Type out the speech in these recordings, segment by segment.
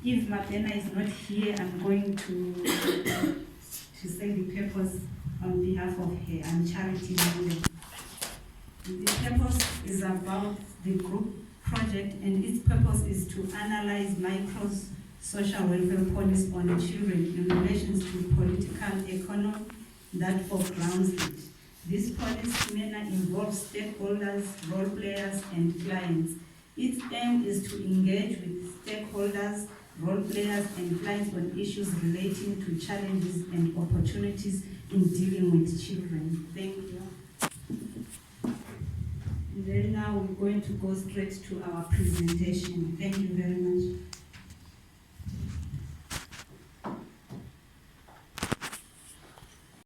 If Mabena is not here, I'm going to say the purpose on behalf of her. I'm Charity Mule. The purpose is about the group project, and its purpose is to analyze micro's social welfare policy on children in relation to political economy that foregrounds it. This policy manner involves stakeholders, role players, and clients. Its aim is to engage with stakeholders, role players, and clients on issues relating to challenges and opportunities in dealing with children. Thank you. And then now we're going to go straight to our presentation. Thank you very much.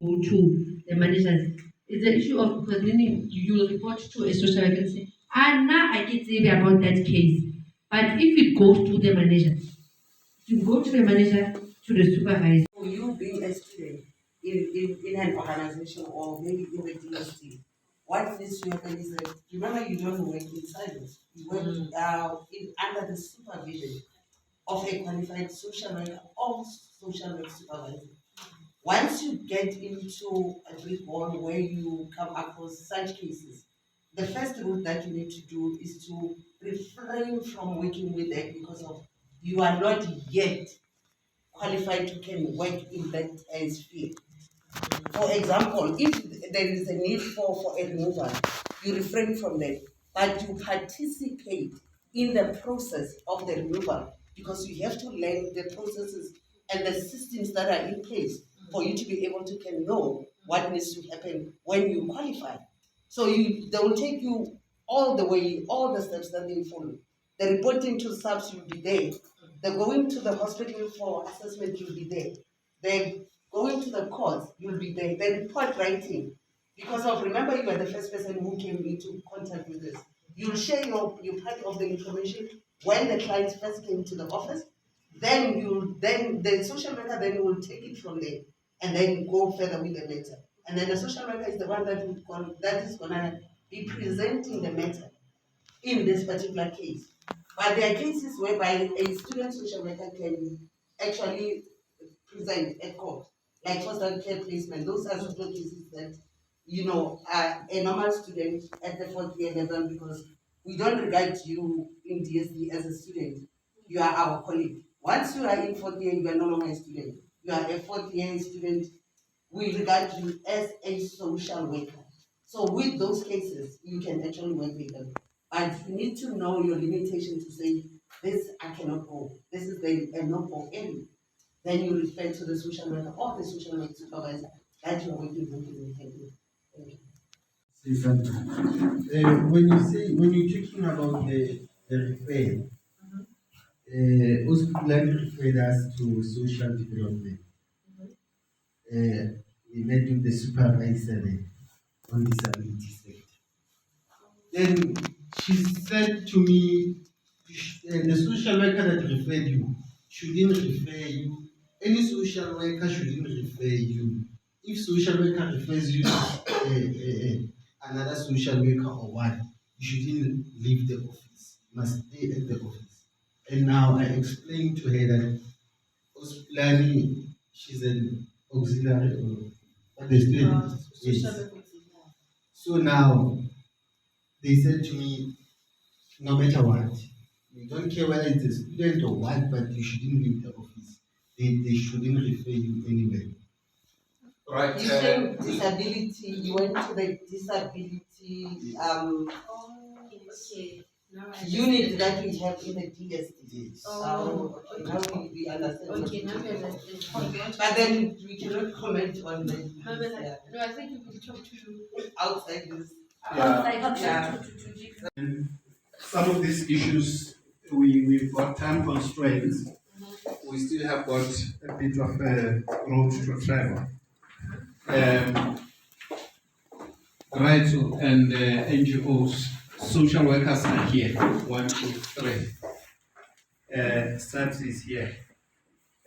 Go to the managers. It's the issue of because then you will report to a social worker and say, now I can say about that case. But if it goes to the manager, you go to the manager, to the supervisor. For you being a student in an organization or maybe in the DST, what needs to happen is that remember you don't work in silos. You work under the supervision of a qualified social worker or social work supervisor. Once you get into a big one where you come across such cases, the first route that you need to do is to refrain from working with them because of you are not yet qualified to can work in that sphere. For example, if there is a need for a removal, you refrain from that, but you participate in the process of the removal because you have to learn the processes and the systems that are in place for you to be able to can know what needs to happen when you qualify. So they will take you all the way, all the steps that they follow. The reporting to SAPS will be there. The going to the hospital for assessment will be there. The going to the courts will be there. The report writing, because of remember you are the first person who came into contact with this. You'll share your part of the information when the client first came to the office. Then the social worker then will take it from there and then go further with the matter. And then the social worker is the one that is gonna be presenting the matter in this particular case. But there are cases whereby a student social worker can actually present at court, like foster care placement. Those are social cases that, a normal student at the fourth year level, because we don't regard you in DSD as a student, you are our colleague. Once you are in fourth year, you are no longer a student. You are a fourth year student, we regard you as a social worker. So with those cases, you can actually work with them. But you need to know your limitation to say, this I cannot go. This is the no go area. Then you refer to the social worker or the social work supervisor that you're working with. Thank you. Say something. When you're talking about the referral, Hospital referred us to social development. We met with the supervisor there on disability sector. Then she said to me, the social worker that referred you shouldn't refer you. Any social worker shouldn't refer you. If social worker refers you to another social worker or what, you shouldn't leave the office. You must stay at the office. And now I explained to her that Ospilani, she's an auxiliary or the student. Yes. So now they said to me, no matter what, we don't care whether it's a student or what, but you shouldn't leave the office. They shouldn't refer you anywhere. Right. You said disability, you went to the disability Okay. unit that we have in the DSD. Yes. Okay. Now we understand. Okay, now we understand. But then we cannot comment on the No, I think we will talk to you outside this. outside. Some of these issues, we've got time constraints. We still have got a bit of a road to travel. Right, and NGOs, social workers are here, 1, 2, 3. SAPS is here.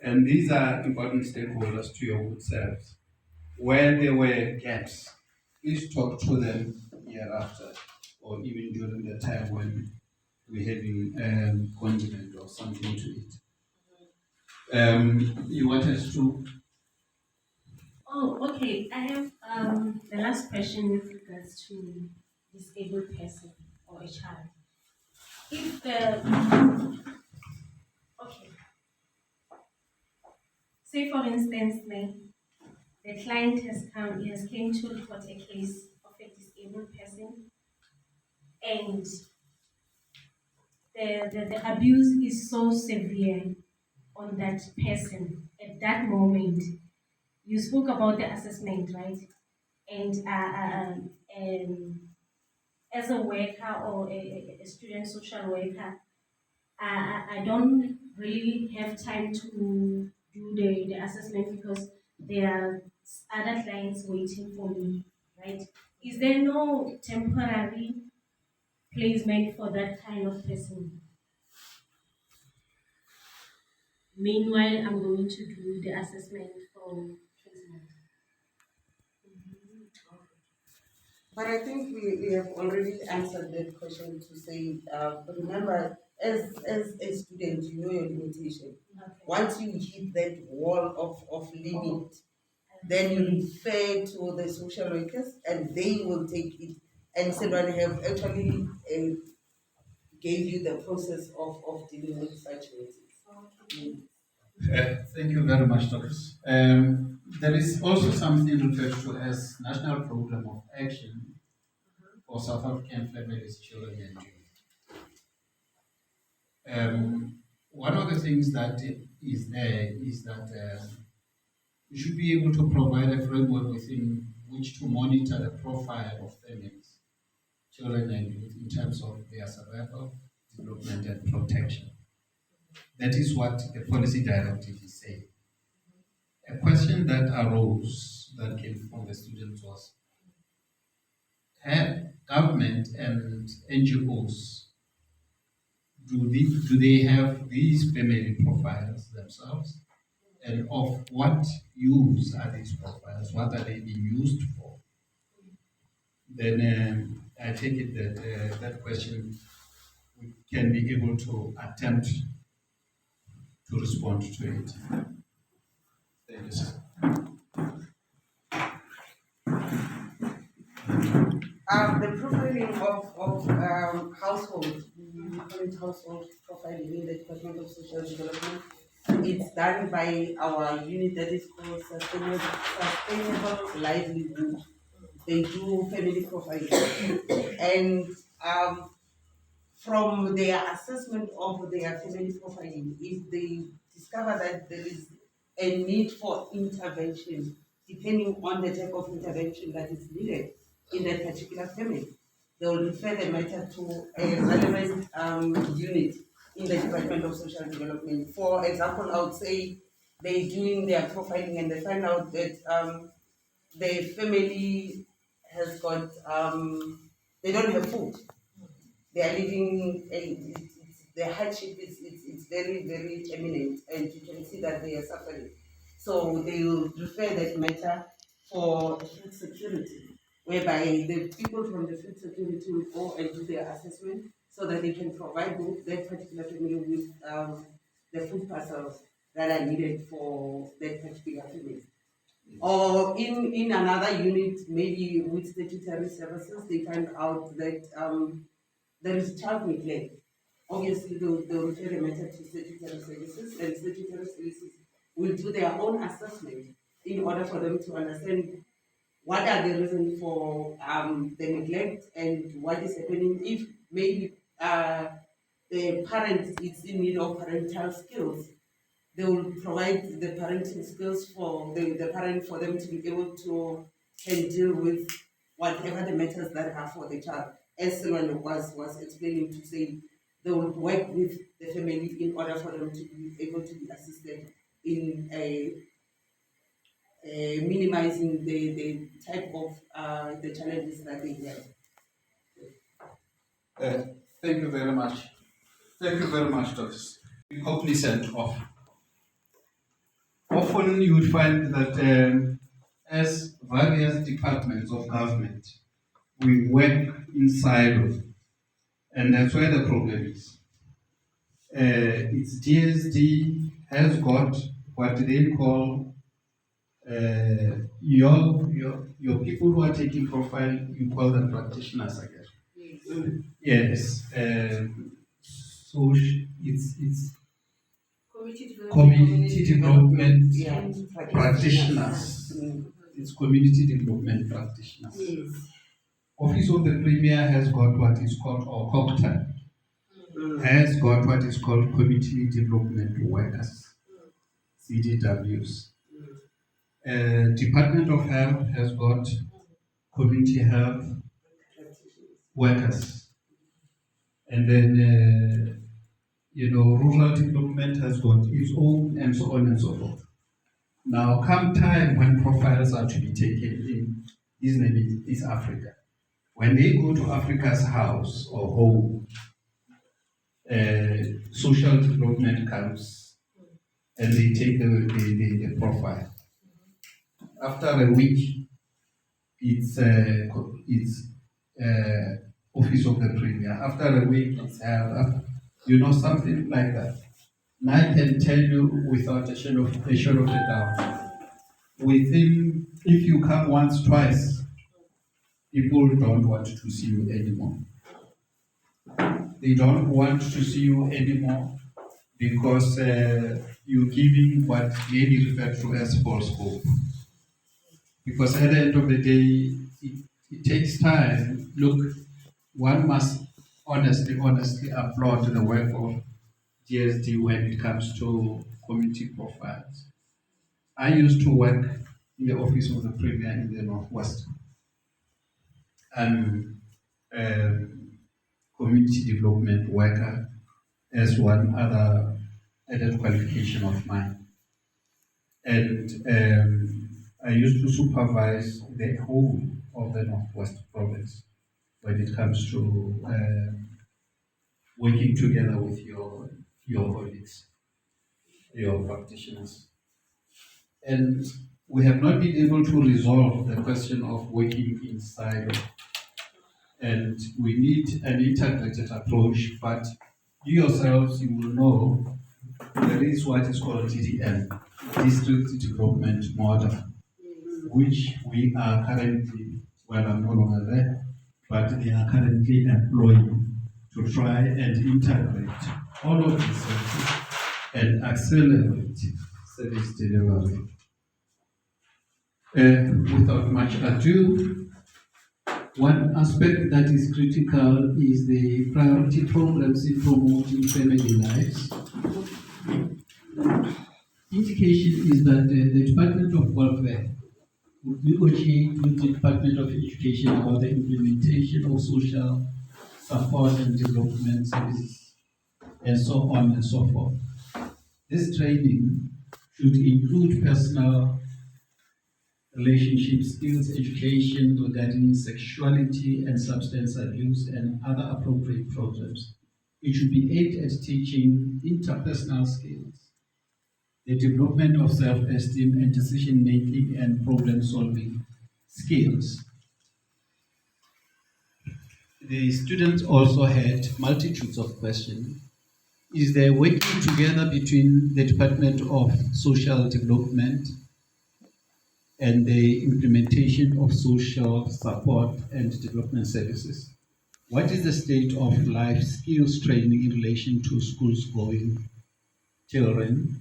And these are important stakeholders to your good service. Where there were gaps, please talk to them hereafter, or even during the time when we're having condiment or something to eat. You wanted to. Oh, okay. I have the last question with regards to disabled person or a child. If the okay, say for instance, the client he has came to report a case of a disabled person, and the abuse is so severe on that person at that moment. You spoke about the assessment, right? And as a worker or a student social worker, I don't really have time to do the assessment because there are other clients waiting for me, right? Is there no temporary placement for that kind of person? Meanwhile, I'm going to do the assessment for 6 months. But I think we have already answered that question to say, remember, as a student, you know your limitation. Okay. Once you hit that wall of limit, then you refer to the social workers and they will take it. And Sedwan have actually gave you the process of dealing with such matters. Thank you very much, Doris. There is also something referred to as National Program of Action for South African Families, Children and Youth. One of the things that is there is that we should be able to provide a framework within which to monitor the profile of families, children and youth in terms of their survival, development and protection. That is what the policy directive is saying. A question that arose that came from the students was, have government and NGOs, do they have these family profiles themselves? And of what use are these profiles? What are they being used for? Then I take it that that question we can be able to attempt to respond to it. Thank you, sir. The profiling of household, we call it household profiling in the Department of Social Development. It's done by our unit that is called Sustainable Livelihood. They do family profiling. And from their assessment of their family profiling, if they discover that there is a need for intervention, depending on the type of intervention that is needed in that particular family, they will refer the matter to a relevant unit in the Department of Social Development. For example, I would say they're doing their profiling and they find out that the family has got, they don't have food. They are living, the hardship is it's very, very eminent, and you can see that they are suffering. So they will refer that matter for food security, whereby the people from the food security will go and do their assessment so that they can provide that particular family with the food parcels that are needed for that particular family. Or in another unit, maybe with statutory services, they find out that there is child neglect. Obviously, they'll refer the matter to statutory services, and statutory services will do their own assessment in order for them to understand what are the reasons for the neglect and what is happening. If maybe the parent is in need of parental skills, they will provide the parenting skills for the parent for them to be able to can deal with whatever the matters that are for the child. As someone was explaining to say, they will work with the family in order for them to be able to be assisted in minimizing the type of the challenges that they have. Thank you very much. Thank you very much, Doris. Be cognizant of. Often you would find that as various departments of government, we work in silos, and that's where the problem is. its DSD has got what they call your people who are taking profile, you call them practitioners, I guess. Yes. So it's community development Yeah, practitioners. Mm. It's community development practitioners. Yes. Office of the Premier has got what is called, or COCTA, has got what is called community development workers, CDWs. Department of Health has got community health workers. And then, rural development has got its own, and so on and so forth. Now, come time when profiles are to be taken in, his name is Africa. When they go to Africa's house or home, social development comes and they take the profile. After a week, it's Office of the Premier. After a week, it's something like that. And I can tell you without a shadow of a doubt, within, if you come once, twice, people don't want to see you anymore. They don't want to see you anymore because you're giving what may be referred to as false hope. Because at the end of the day, it takes time. Look, one must honestly applaud the work of GSD when it comes to community profiles. I used to work in the office of the Premier in the Northwest. I'm a community development worker as one other added qualification of mine. And I used to supervise the whole of the Northwest province when it comes to working together with your colleagues, your practitioners. And we have not been able to resolve the question of working inside, and we need an integrated approach, but you yourselves, you will know there is what is called DDM, District Development Model, which we are currently, well, I'm no longer there, but they are currently employing to try and integrate all of these services and accelerate service delivery. Without much ado, one aspect that is critical is the priority programs in promoting family lives. Indication is that the Department of Welfare would negotiate with the Department of Education about the implementation of social support and development services, and so on and so forth. This training should include personal relationship skills, education regarding sexuality and substance abuse, and other appropriate programs. It should be aimed at teaching interpersonal skills, the development of self-esteem and decision-making and problem-solving skills. The students also had multitudes of questions. Is there working together between the Department of Social Development and the implementation of social support and development services? What is the state of life skills training in relation to schools going children?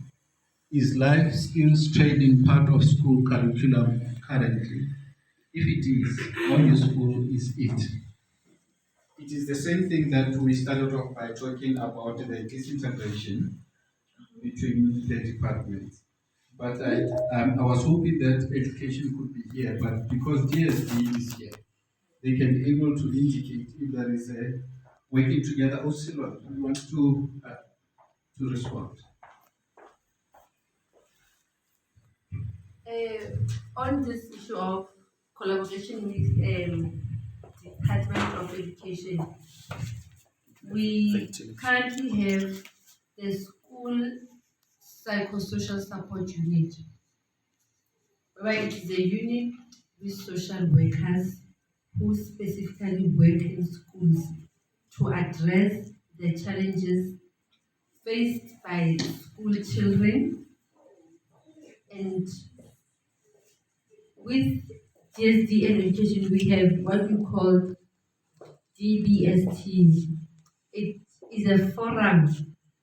Is life skills training part of school curriculum currently? If it is, how useful is it? It is the same thing that we started off by talking about the disintegration between the departments. But I was hoping that education could be here, but because DSD is here, they can be able to indicate if there is a working together. Osilo, you want to respond? On this issue of collaboration with Department of Education, we currently have the school psychosocial support unit, where it is a unit with social workers who specifically work in schools to address the challenges faced by school children, and with GSD and education, we have what we call DBST. It is a forum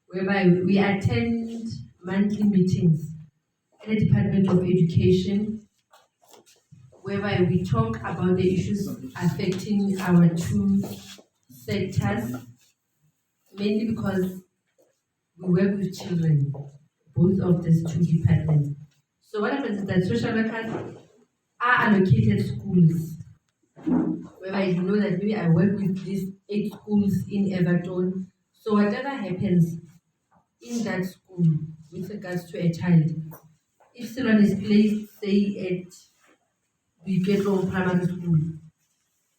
whereby we attend monthly meetings at the Department of Education, whereby we talk about the issues affecting our two sectors, mainly because we work with children, both of these two departments. So what happens is that social workers are allocated schools, whereby you know that maybe I work with these 8 schools in Everton. So whatever happens in that school with regards to a child, if someone is placed, say, at Buketlo Primary School,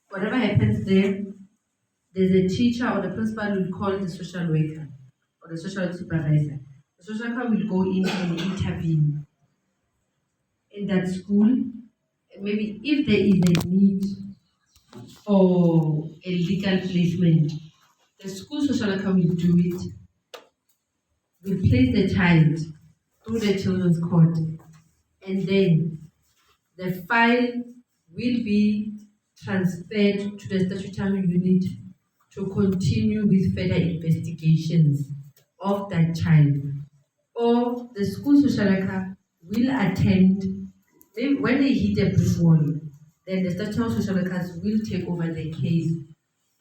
whatever happens there, there's a teacher or the principal will call the social worker or the social work supervisor. The social worker will go in and intervene in that school. Maybe if there is a need for a legal placement, the school social worker will do it, will place the child through the children's court, and then the file will be transferred to the statutory unit to continue with further investigations of that child. Or the school social worker will attend, when they hit a brick wall, then the statutory social workers will take over the case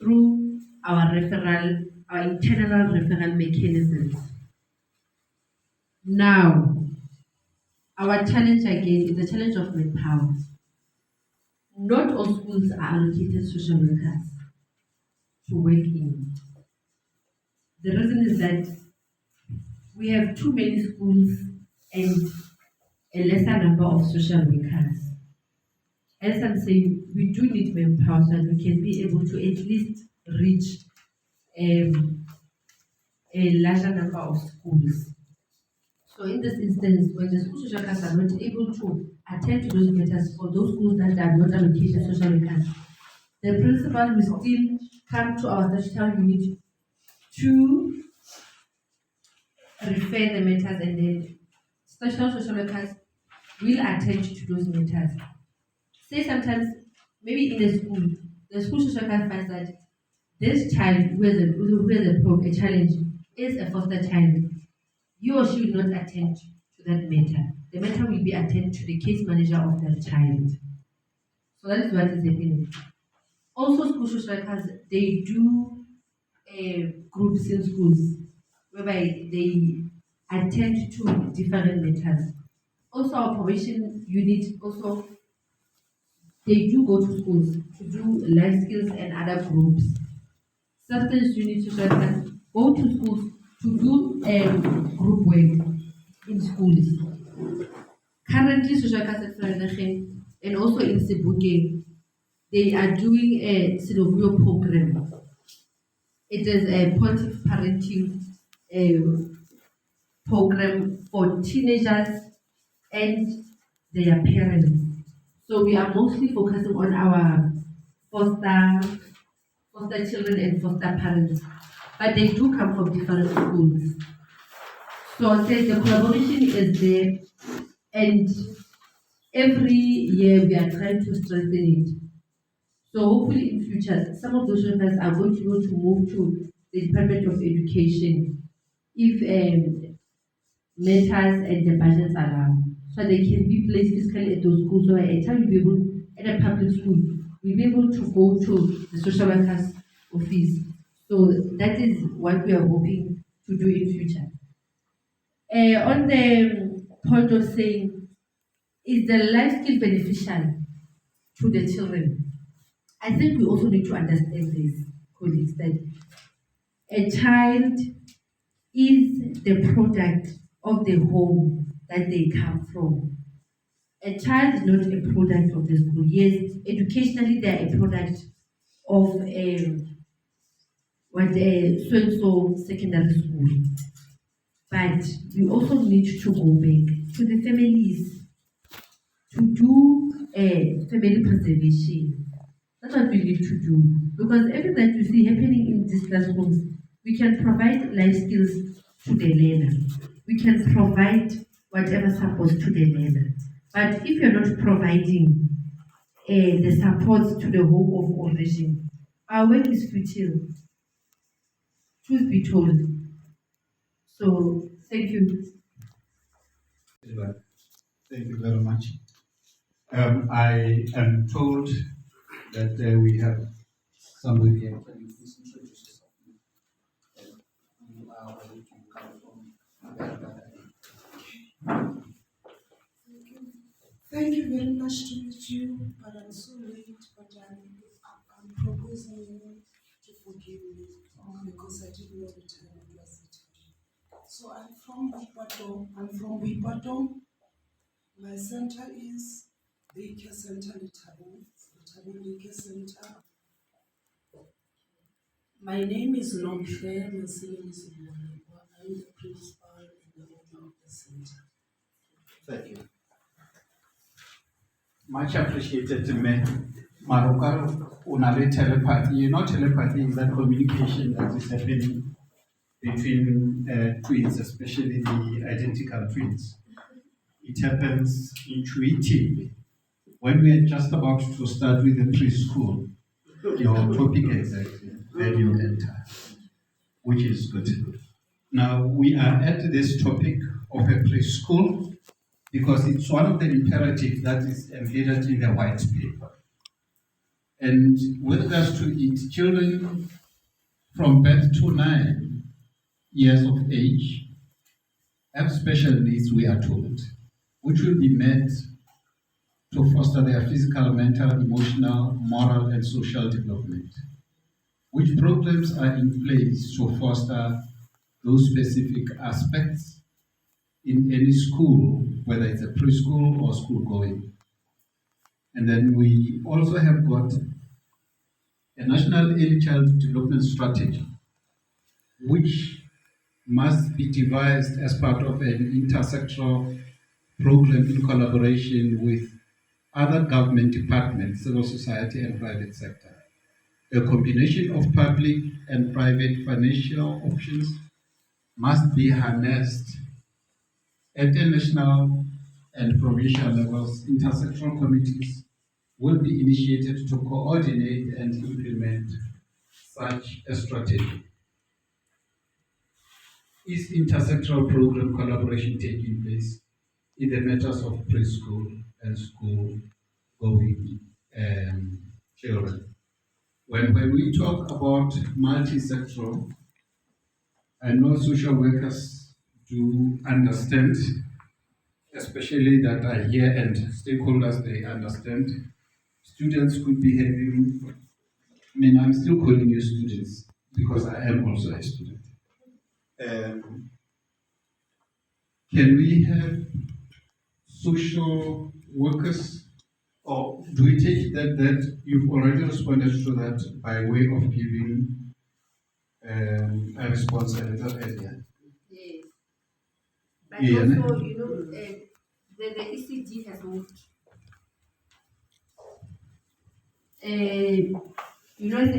through our internal referral mechanisms. Now, our challenge again is the challenge of manpower. Not all schools are allocated social workers to work in. The reason is that we have too many schools and a lesser number of social workers. As I'm saying, we do need manpower so that we can be able to at least reach a larger number of schools. So in this instance, when the school social workers are not able to attend to those matters for those schools that are not allocated social workers, the principal will still come to our statutory unit to refer the matters, and then special social workers will attend to those matters. Say sometimes, maybe in a school, the school social worker finds that this child who has a challenge is a foster child. He or she will not attend to that matter. The matter will be attended to the case manager of that child. So that is what is happening. Also, school social workers, they do groups in schools whereby they attend to different matters. Also, our probation unit, also, they do go to schools to do life skills and other groups. Certain unit social workers go to schools to do group work in schools. Currently, social workers at Vereeniging and also in Sebokeng, they are doing a Silovio program. It is a positive parenting program for teenagers and their parents. So we are mostly focusing on our foster children and foster parents, but they do come from different schools. So the collaboration is there, and every year we are trying to strengthen it. So hopefully in future, some of those workers are going to be able to move to the Department of Education if matters and the budgets allow, so they can be placed physically at those schools. So at a time we'll be able, at a public school, we'll be able to go to the social workers office. So that is what we are hoping to do in future. On the point of saying, is the life skill beneficial to the children? I think we also need to understand this, colleagues, that a child is the product of the home that they come from. A child is not a product of the school. Yes, educationally they are a product of so-and-so secondary school. But we also need to go back to the families to do family preservation. That's what we need to do. Because everything that you see happening in these classrooms, we can provide life skills to the learner. We can provide whatever support to the learner. But if you're not providing the support to the whole of all region, our work is futile. Truth be told. So, thank you. Thank you very much. I am told that we have somebody here. Can you please introduce yourself? And you are ready to come from. Thank you very much to meet you, but I'm so late, but I'm proposing you to forgive me because I didn't know the time it was the time. So I'm from Wipato. My center is the care center Letabo Daycare Center. My name is Nomhle, my surname is Mwanekwa. I'm the principal and the owner of the center. Thank you. Much appreciated, me. Maruka, unale telepathy. You know, telepathy is that communication that is happening between twins, especially the identical twins. It happens intuitively. When we are just about to start with the preschool, your topic exactly, then you enter, which is good. Now, we are at this topic of a preschool because it's one of the imperatives that is embedded in the white paper. And with regards to it, children from birth to 9 years of age have special needs, we are told, which will be met to foster their physical, mental, emotional, moral, and social development. Which programs are in place to foster those specific aspects in any school, whether it's a preschool or school going? And then we also have got a national early child development strategy, which must be devised as part of an intersectoral program in collaboration with other government departments, civil society, and private sector. A combination of public and private financial options must be harnessed at the national and provincial levels. Intersectoral committees will be initiated to coordinate and implement such a strategy. Is intersectoral program collaboration taking place in the matters of preschool and school going children? When we talk about multi-sectoral, I know social workers do understand, especially that I hear and stakeholders, they understand. Students could be having, I'm still calling you students because I am also a student. Can we have social workers, or do we take that you've already responded to that by way of giving a response a little earlier? Yes. But Yeah. also, the ECD has moved. It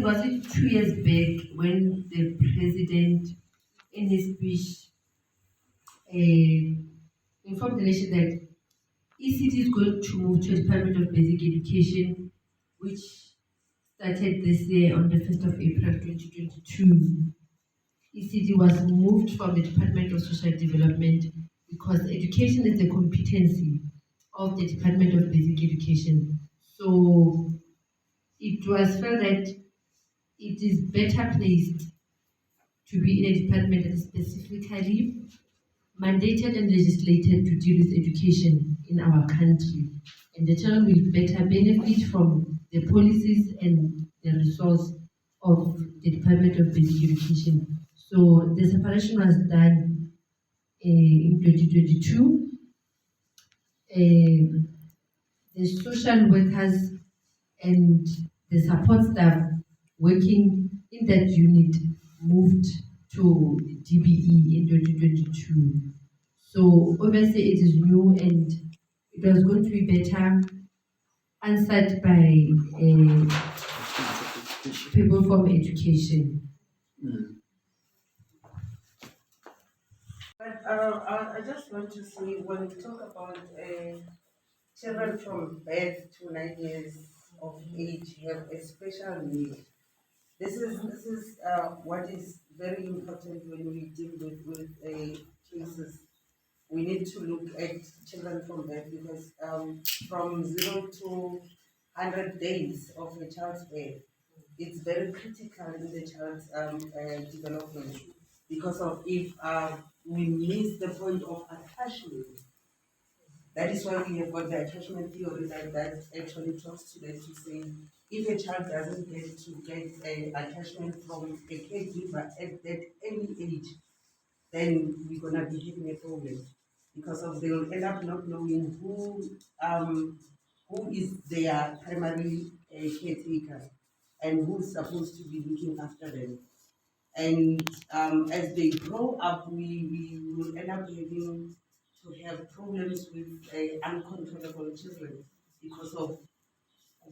was 2 years back when the president, in his speech, informed the nation that ECD is going to move to the Department of Basic Education, which started this year on the 1st of April 2022. ECD was moved from the Department of Social Development because education is the competency of the Department of Basic Education. So it was felt that it is better placed to be in a department that is specifically mandated and legislated to deal with education in our country. And the children will better benefit from the policies and the resource of the Department of Basic Education. So the separation was done in 2022. The social workers and the support staff working in that unit moved to DBE in 2022. So obviously it is new and it was going to be better answered by people from education. But I just want to say when we talk about children from birth to 9 years of age have a special need. This is what is very important when we deal with cases. We need to look at children from birth because from 0 to 100 days of a child's birth, it's very critical in the child's development because of if we miss the point of attachment. That is why we have got the attachment theory that actually talks to them to say if a child doesn't get to get a attachment from a caregiver at that early age, then we're gonna be having a problem because of they'll end up not knowing who is their primary caretaker and who's supposed to be looking after them. And as they grow up, we will end up having to have problems with uncontrollable children because of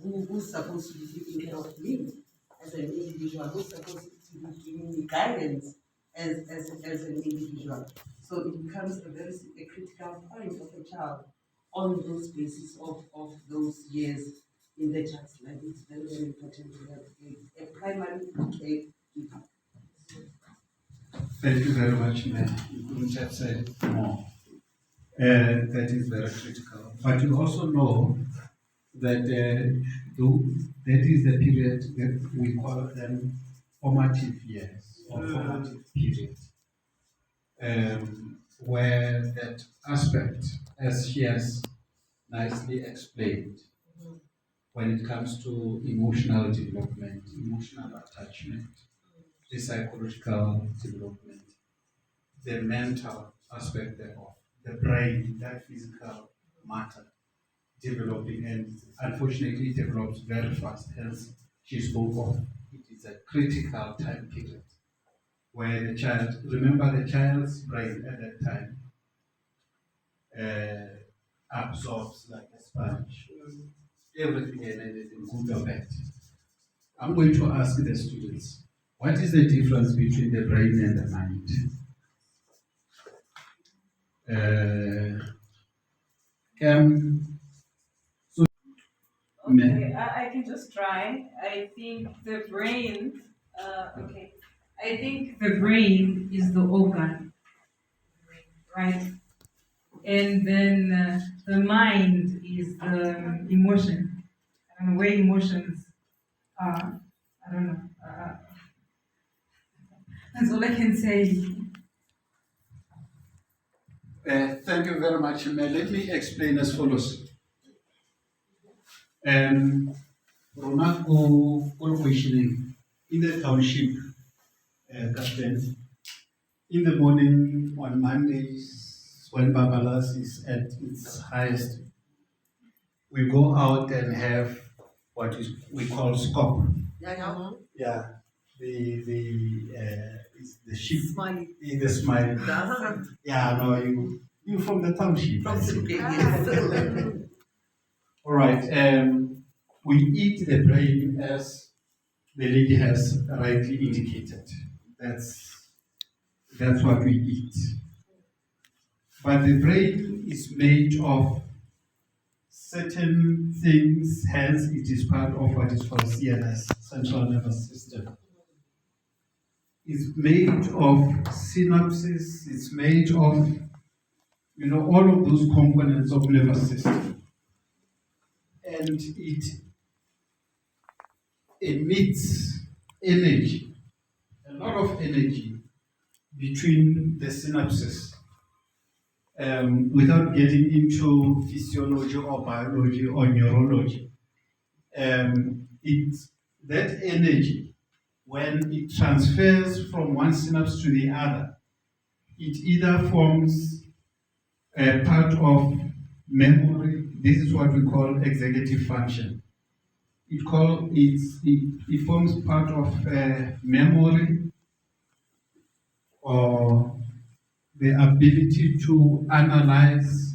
who's supposed to be taking care of me as an individual, who's supposed to be giving me guidance as an individual. So it becomes a critical point of a child on those basis of those years in the child's life. It's very, very important to have a primary care. Thank you very much, Mayor. You couldn't have said more. That is very critical. But you also know that that is the period that we call them formative years or formative period, where that aspect, as she has nicely explained, when it comes to emotional development, emotional attachment, the psychological development, the mental aspect thereof, the brain, that physical matter developing, and unfortunately it develops very fast, as she spoke of. It is a critical time period where the child, remember the child's brain at that time absorbs like a sponge, everything and anything, good or bad. I'm going to ask the students, what is the difference between the brain and the mind? Okay, I can just try. I think the brain, okay. I think the brain is the organ, right? And then the mind is the emotion. I don't know where emotions are. I don't know. That's all I can say. Thank you very much, Mel. Let me explain as follows. Rona ko questioning in the township Kaplan. In the morning on Mondays, when Babalas is at its highest, we go out and have what we call skop. Yeah, it's the sheep. Smiley. The smile. Yeah, no, you from the township. I see. All right. We eat the brain as the lady has rightly indicated. That's what we eat. But the brain is made of certain things, hence it is part of what is called CNS, Central Nervous System. It's made of synapses, it's made of, all of those components of nervous system. And it emits energy, a lot of energy between the synapses. Without getting into physiology or biology or neurology, that energy, when it transfers from one synapse to the other, it either forms a part of memory. This is what we call executive function. It forms part of memory or the ability to analyze,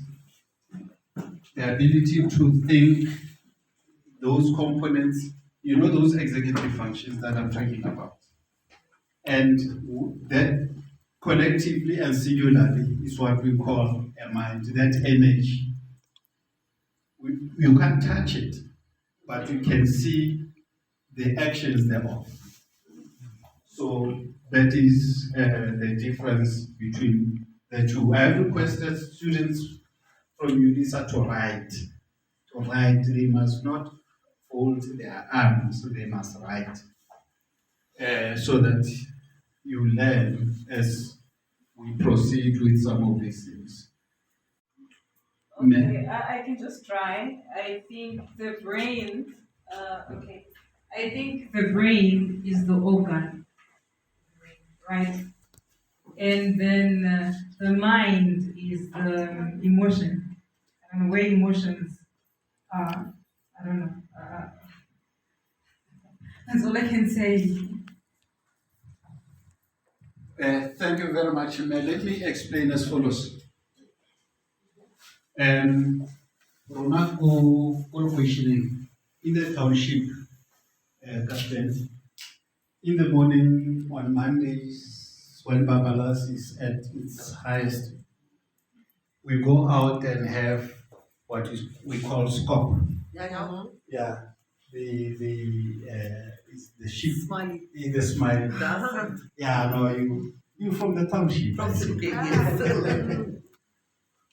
the ability to think, those components, those executive functions that I'm talking about. And collectively and singularly is what we call a mind, that energy. You can't touch it, but you can see the actions thereof. So that is the difference between the two. I have requested students from UNISA to write. They must not fold their arms, they must write. So that you learn as we proceed with some of these things. Okay, I can just try. I think the brain, I think the brain is the organ, right? And then the mind is the emotion. I don't know where emotions are. I don't know. That's all I can say. Thank you very much. Let me explain as follows. Rona ko locationeng in the township, Kaplan. In the morning on Mondays, when Babalas is at its highest, we go out and have what we call skop. Yeah, it's the sheep. Smiley. The smile. Yeah, no, you from the township. From I see. Silke, yes.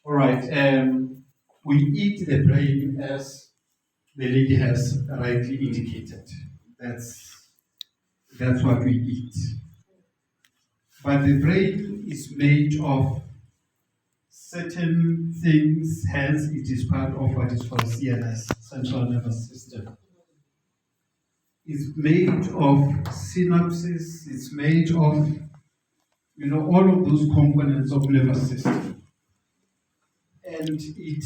All right. We eat the brain as the lady has rightly indicated. That's what we eat. But the brain is made of certain things, hence it is part of what is called CNS, Central Nervous System. It's made of synapses, it's made of, all of those components of nervous system. And it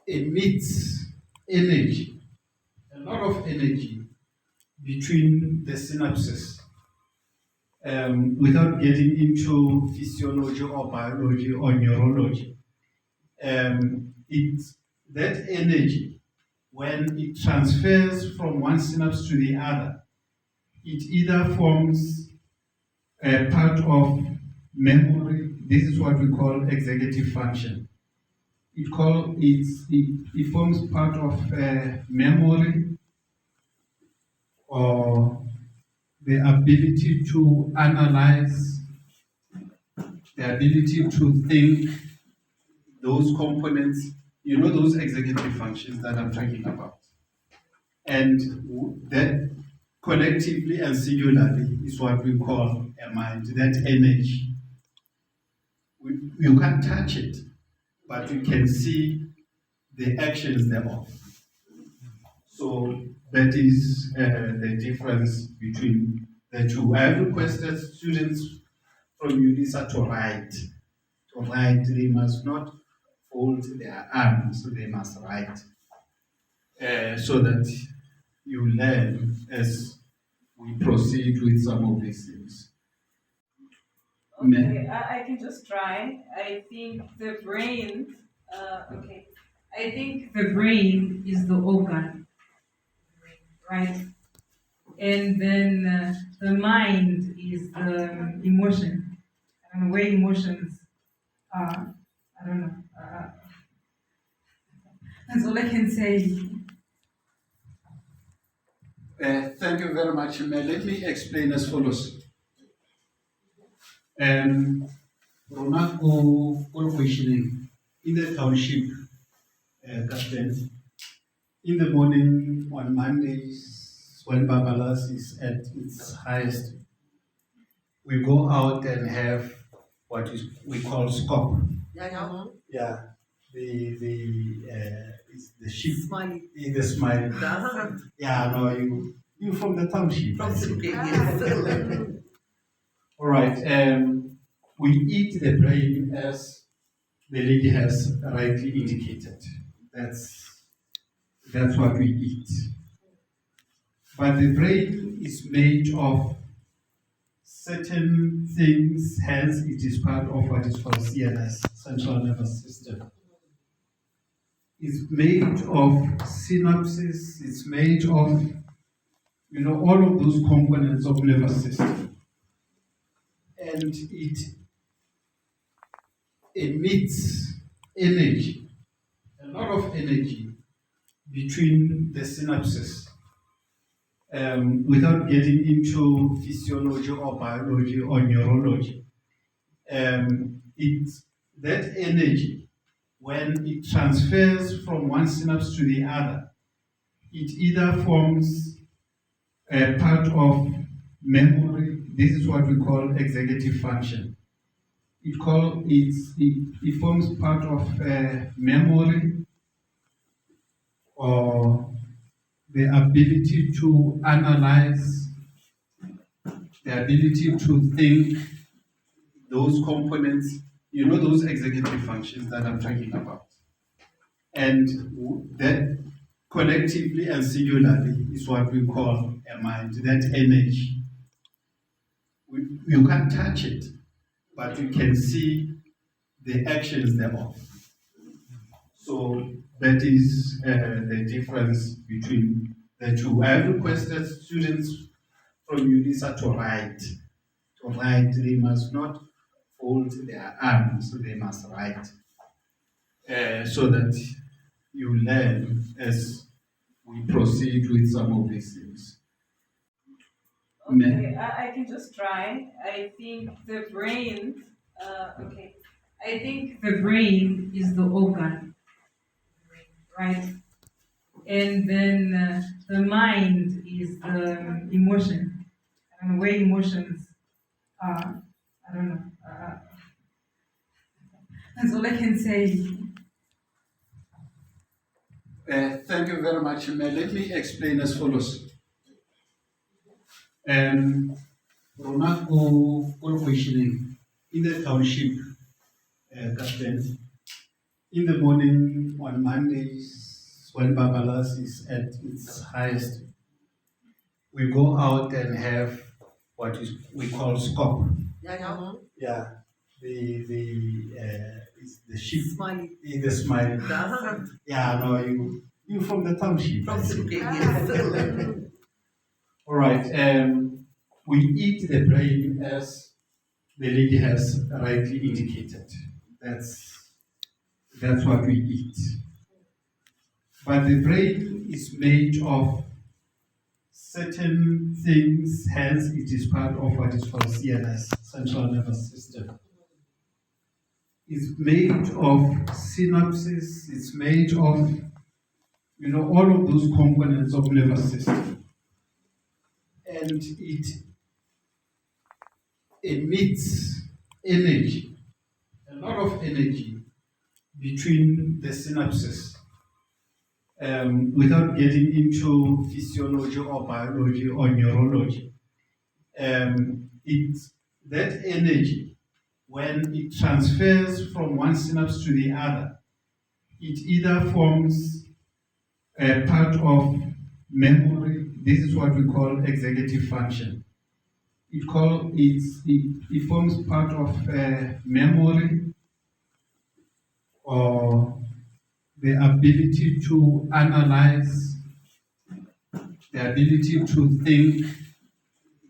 emits energy, a lot of energy between the synapses. Without getting into physiology or biology or neurology, that energy, when it transfers from one synapse to the other, it either forms a part of memory. This is what we call executive function. It forms part of memory or the ability to analyze, the ability to think, those components, those executive functions that I'm talking about. And that collectively and singularly is what we call a mind, that energy. You can't touch it, but you can see the actions thereof. So that is the difference between the two. I have requested students from UNISA to write. They must not fold their arms, they must write. So that you learn as we proceed with some of these things. Okay, I can just try. I think the brain, I think the brain is the organ, right? And then the mind is the emotion. I don't know where emotions are. I don't know. That's all I can say. Thank you very much. Let me explain as follows. Rona ko locationeng in the township, Kaplan. In the morning on Mondays, when Babalas is at its highest, we go out and have what we call skop. Yeah, it's the sheep. Smiley. The smile. Yeah, no, you from the township. From I see. Silke, yes. All right. We eat the brain as the lady has rightly indicated. That's what we eat. But the brain is made of certain things, hence it is part of what is called CNS, Central Nervous System. It's made of synapses, it's made of, all of those components of nervous system. and it emits energy, a lot of energy between the synapses. Without getting into physiology or biology or neurology, that energy, when it transfers from one synapse to the other, it either forms a part of memory. This is what we call executive function. It forms part of memory or the ability to analyze, the ability to think, those components, those executive functions that I'm talking about. And that collectively and singularly is what we call a mind, that energy. You can't touch it, but you can see the actions thereof. So that is the difference between the two. I have requested students from UNISA to write. They must not fold their arms, they must write. So that you learn as we proceed with some of these things. Okay, I can just try. I think the brain, I think the brain is the organ, right? And then the mind is the emotion. I don't know where emotions are. I don't know. That's all I can say. Thank you very much. Let me explain as follows. Rona ko questioning in the township captain. In the morning on Mondays, when Babalas is at its highest, we go out and have what we call scope. Yeah, it's the sheep. Smiley. The smile. Yeah, no, you from the township. From Sipke, All right. We eat the brain as the lady has rightly indicated. That's what we eat. But the brain is made of certain things, hence it is part of what is called CNS, Central Nervous System. It's made of synapses, it's made of, all of those components of nervous system. And it emits energy, a lot of energy between the synapses. Without getting into physiology or biology or neurology, that energy, when it transfers from one synapse to the other, it either forms a part of memory. This is what we call executive function. It forms part of memory or the ability to analyze, the ability to think,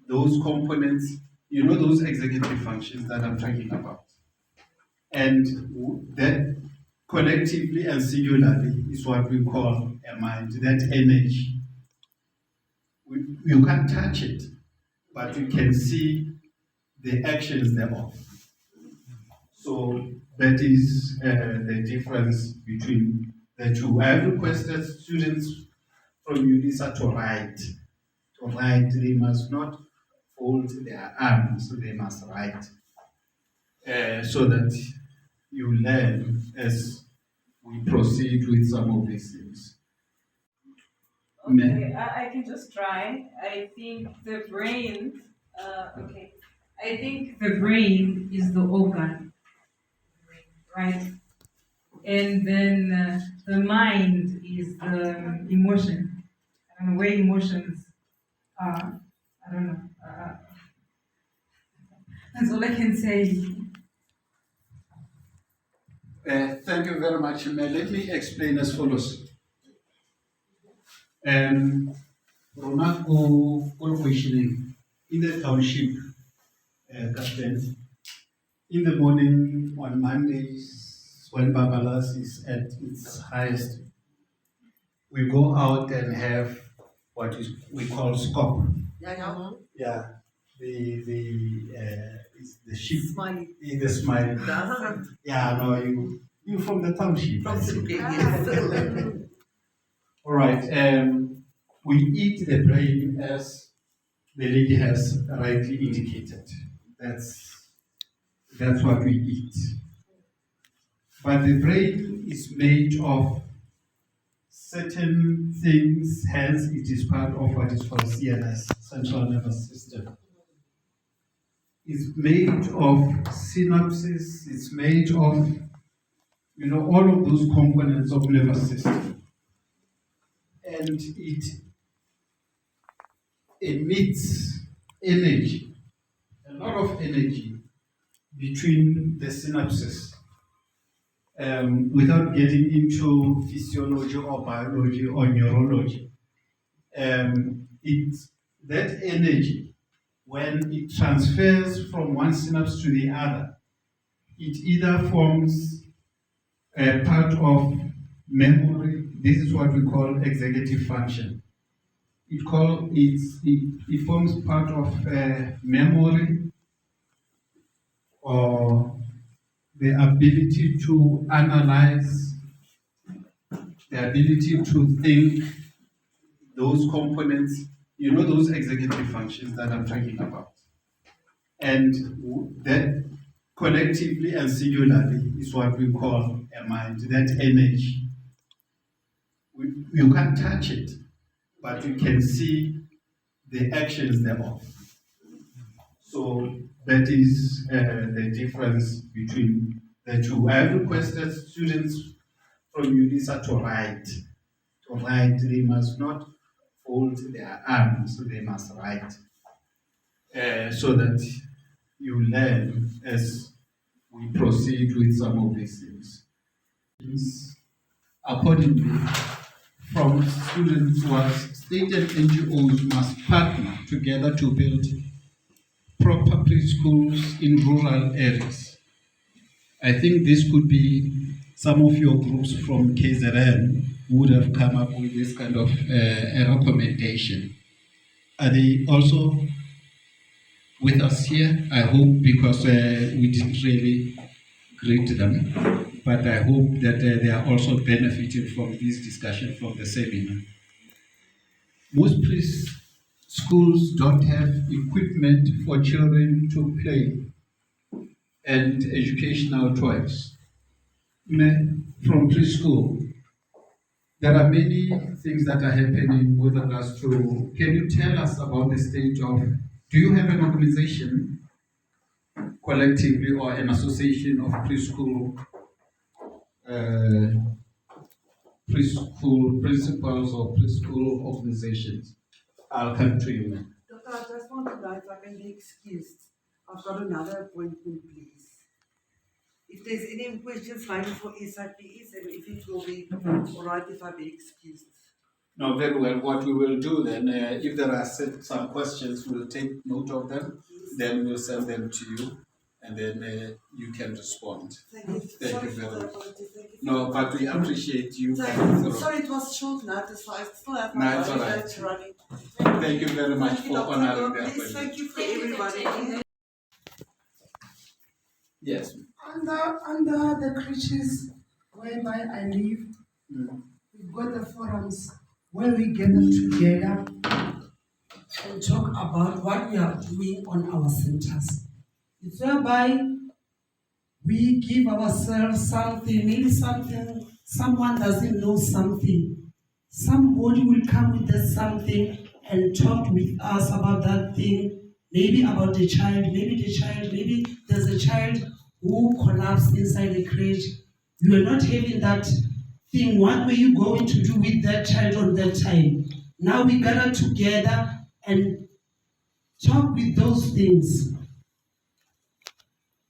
those components, those executive functions that I'm talking about. And that collectively and singularly is what we call a mind, that energy. You can't touch it, but you can see the actions thereof. So that is the difference between the two. I have requested students from UNISA to write. They must not fold their arms, they must write. So that you learn as we proceed with some of these things. Okay, I can just try. I think the brain, I think the brain is the organ, right? And then the mind is the emotion. I don't know where emotions are. I don't know. That's all I can say. Thank you very much. Let me explain as follows. Rona ko questioning in the township Captain. In the morning on Mondays, when Babalas is at its highest, we go out and have what we call SCOP. Yeah. Yeah, it's the sheep, Smiley. the smile. Yeah, no, you from the township. I see. All right. We eat the brain as the lady has rightly indicated. That's what we eat. But the brain is made of certain things, hence it is part of what is called CNS, central nervous system. It's made of synapses, it's made of, all of those components of nervous system. And it emits energy, a lot of energy between the synapses. Without getting into physiology or biology or neurology, that energy, when it transfers from one synapse to the other, it either forms a part of memory. This is what we call executive function. It forms part of memory, or the ability to analyze, the ability to think, those components, those executive functions that I'm talking about. And that collectively and singularly is what we call a mind, that energy. You can't touch it, but you can see the actions thereof. So that is the difference between the two. I have requested students from UNISA to write. They must not fold their arms, they must write. So that you learn as we proceed with some of these things. Accordingly, from students was state and NGOs must partner together to build proper preschools in rural areas. I think this could be some of your groups from KZN would have come up with this kind of a recommendation. Are they also with us here? I hope, because we didn't really greet them, but I hope that they are also benefiting from this discussion from the seminar. Most schools don't have equipment for children to play and educational toys. From preschool, there are many things that are happening with regards to, can you tell us about the state of, do you have an organization collectively or an association of preschool principals or preschool organizations? I'll come to you now. Doctor, I just want to know if I can be excused. I've got another appointment, please. If there's any questions lying for SIPs, and if it will be all right if I be excused. No, very well. What we will do then, if there are some questions, we'll take note of them, then we'll send them to you, and then you can respond. Thank you. Thank you Sorry very for the much. apology. Thank you. No, but we appreciate you. Sorry, it was short notice, so I still have my No, it's all right. notes running. Thank you very much Thank you, for Dr. honoring the Please, appointment. thank you for everybody. Yes. Under the creches whereby I live, we've got the forums where we gather together and talk about what we are doing on our centers. It's whereby we give ourselves something, maybe something, someone doesn't know something. Somebody will come with that something and talk with us about that thing, maybe about the child, maybe there's a child who collapsed inside the crèche. You are not having that thing. What were you going to do with that child on that time? Now we gather together and talk with those things.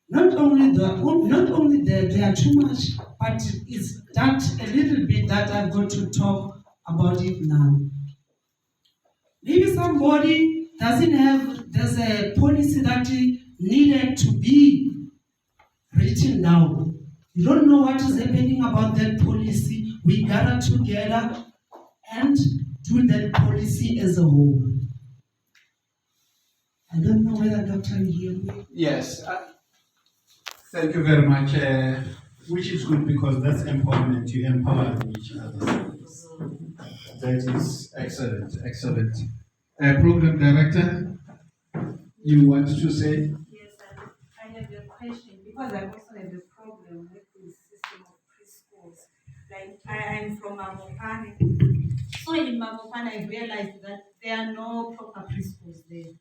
Not only that, they are too much, but it's that a little bit that I've got to talk about it now. Maybe somebody doesn't have, there's a policy that needed to be written down. You don't know what is happening about that policy. We gather together and do that policy as a whole. I don't know whether Dr. will hear me. Yes. Thank you very much. Which is good because that's empowerment. You empower each other. That is excellent. Excellent. Program director, you want to say? Yes, I have a question because I also have a problem with the system of preschools. Like I'm from Mabopane. So in Mabopane, I realized that there are no proper preschools there.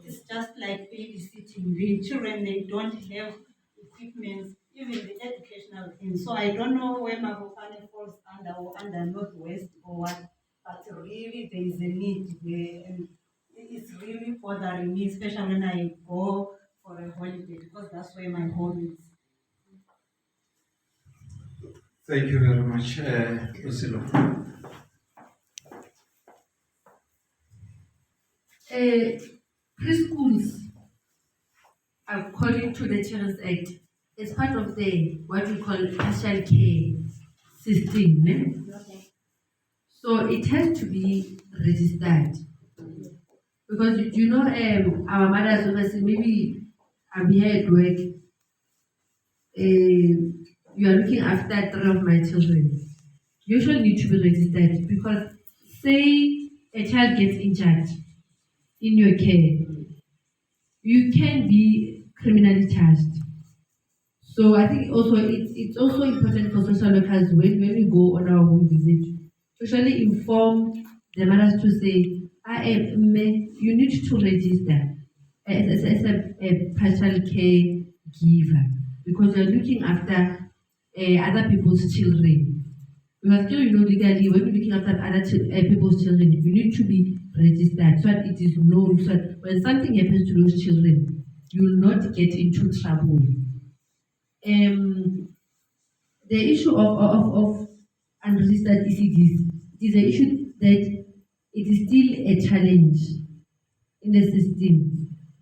It's just like babysitting. The children, they don't have equipment, even the educational things. So I don't know where Mabopane falls under or under Northwest or what, but really there is a need there. And it's really bothering me, especially when I go for a holiday, because that's where my home is. Thank you very much, Priscilla. Preschools, according to the Children's Act, is part of the what we call partial care system. Ne? Okay. So it has to be registered. Because you know, our mothers obviously maybe I'm here at work. You are looking after 3 of my children. You should need to be registered because say a child gets injured in your care, you can be criminally charged. So I think also it's also important for social workers when we go on our home visit to actually inform the mothers to say, you need to register as a partial care giver because you're looking after other people's children. Because still, you know, legally, when you're looking after other people's children, you need to be registered so that it is known. So that when something happens to those children, you will not get into trouble. The issue of unregistered ECDs is an issue that it is still a challenge in the system.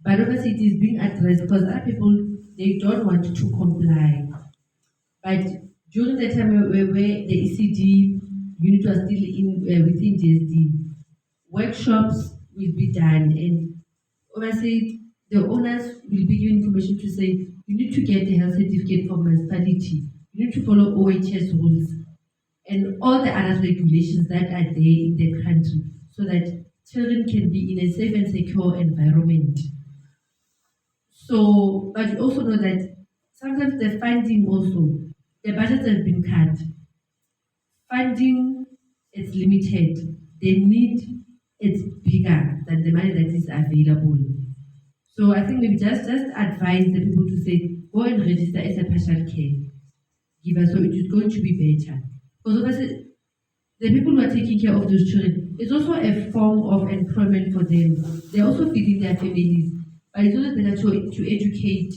But obviously, it is being addressed because other people, they don't want to comply. But during the time where the ECD unit was still in within GSD, workshops will be done, and obviously the owners will be given information to say you need to get a health certificate from municipality, you need to follow OHS rules and all the other regulations that are there in the country, so that children can be in a safe and secure environment. So, but you also know that sometimes the funding also, the budgets have been cut. Funding is limited. The need is bigger than the money that is available. So I think we just advise the people to say, go and register as a partial care giver, so it is going to be better. Because obviously, the people who are taking care of those children, it's also a form of employment for them. They're also feeding their families. But it's always better to educate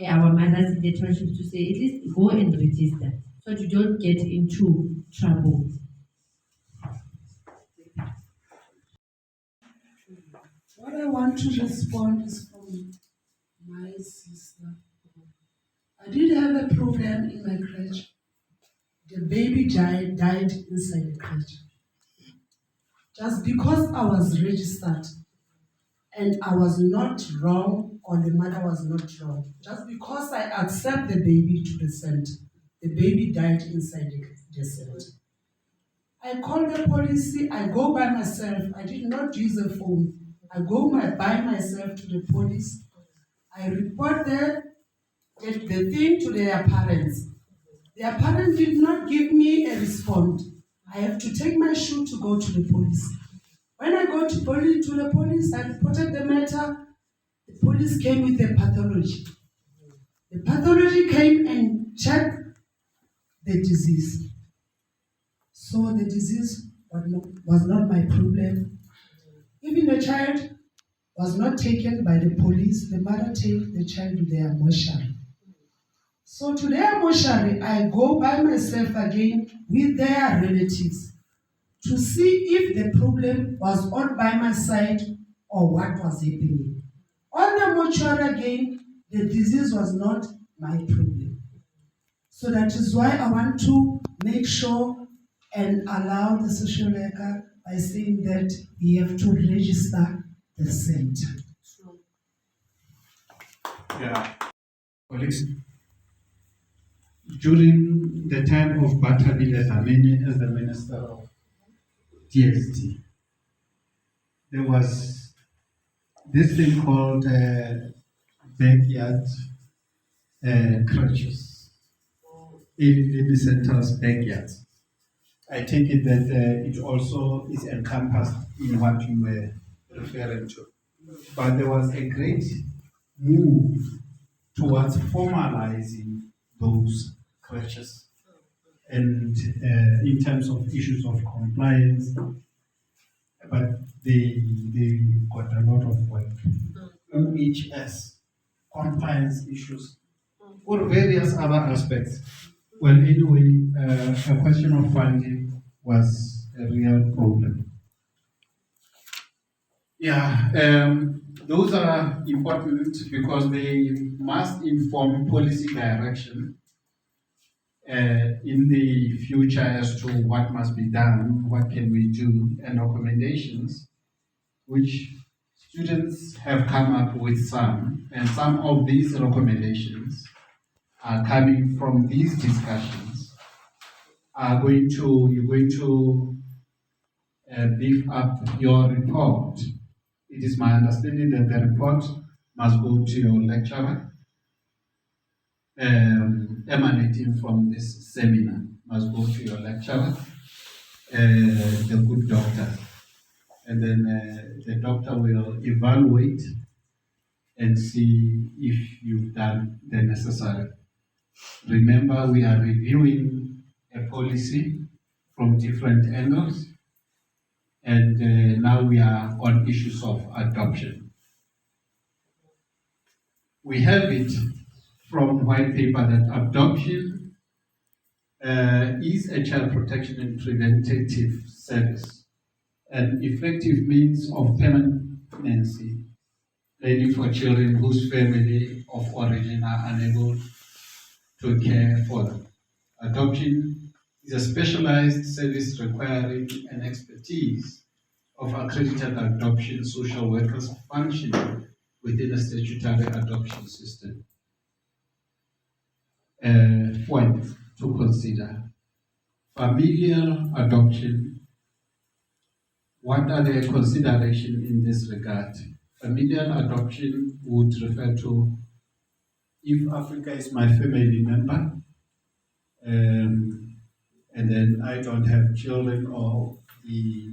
our mothers in the townships to say, at least go and register so that you don't get into trouble. What I want to respond is from my sister. I did have a problem in my crèche. The baby died inside the crèche. Just because I was registered and I was not wrong or the mother was not wrong. Just because I accept the baby to the center, the baby died inside the center. I called the police, I go by myself. I did not use a phone. I go by myself to the police. I report the thing to their parents. Their parents did not give me a response. I have to take my shoe to go to the police. When I go to the police, I reported the matter. The police came with the pathology. The pathology came and checked the disease. So the disease was not my problem. Even the child was not taken by the police. The mother took the child to their mortuary. So to their mortuary, I go by myself again with their relatives to see if the problem was all by my side or what was happening. On the mortuary again, the disease was not my problem. So that is why I want to make sure and allow the social worker by saying that we have to register the center. Yeah. Colleagues, during the time of Bathabile Dlamini as the Minister of DST, there was this thing called backyard crutches in the center's backyards. I take it that it also is encompassed in what you were referring to. But there was a great move towards formalizing those crutches. And in terms of issues of compliance, but they got a lot of work. OHS, compliance issues, or various other aspects. Well, anyway, a question of funding was a real problem. Yeah, those are important because they must inform policy direction in the future as to what must be done, what can we do, and recommendations, which students have come up with some, and some of these recommendations are coming from these discussions. You're going to beef up your report. It is my understanding that the report must go to your lecturer, emanating from this seminar, must go to your lecturer, the good doctor, and then the doctor will evaluate and see if you've done the necessary. Remember, we are reviewing a policy from different angles, and now we are on issues of adoption. We have it from white paper that adoption is a child protection and preventative service, an effective means of permanency, planning for children whose family of origin are unable to care for them. Adoption is a specialized service requiring an expertise of accredited adoption social workers functioning within a statutory adoption system. Point to consider. Familial adoption. What are the considerations in this regard? Familial adoption would refer to if Africa is my family member, and then I don't have children, or he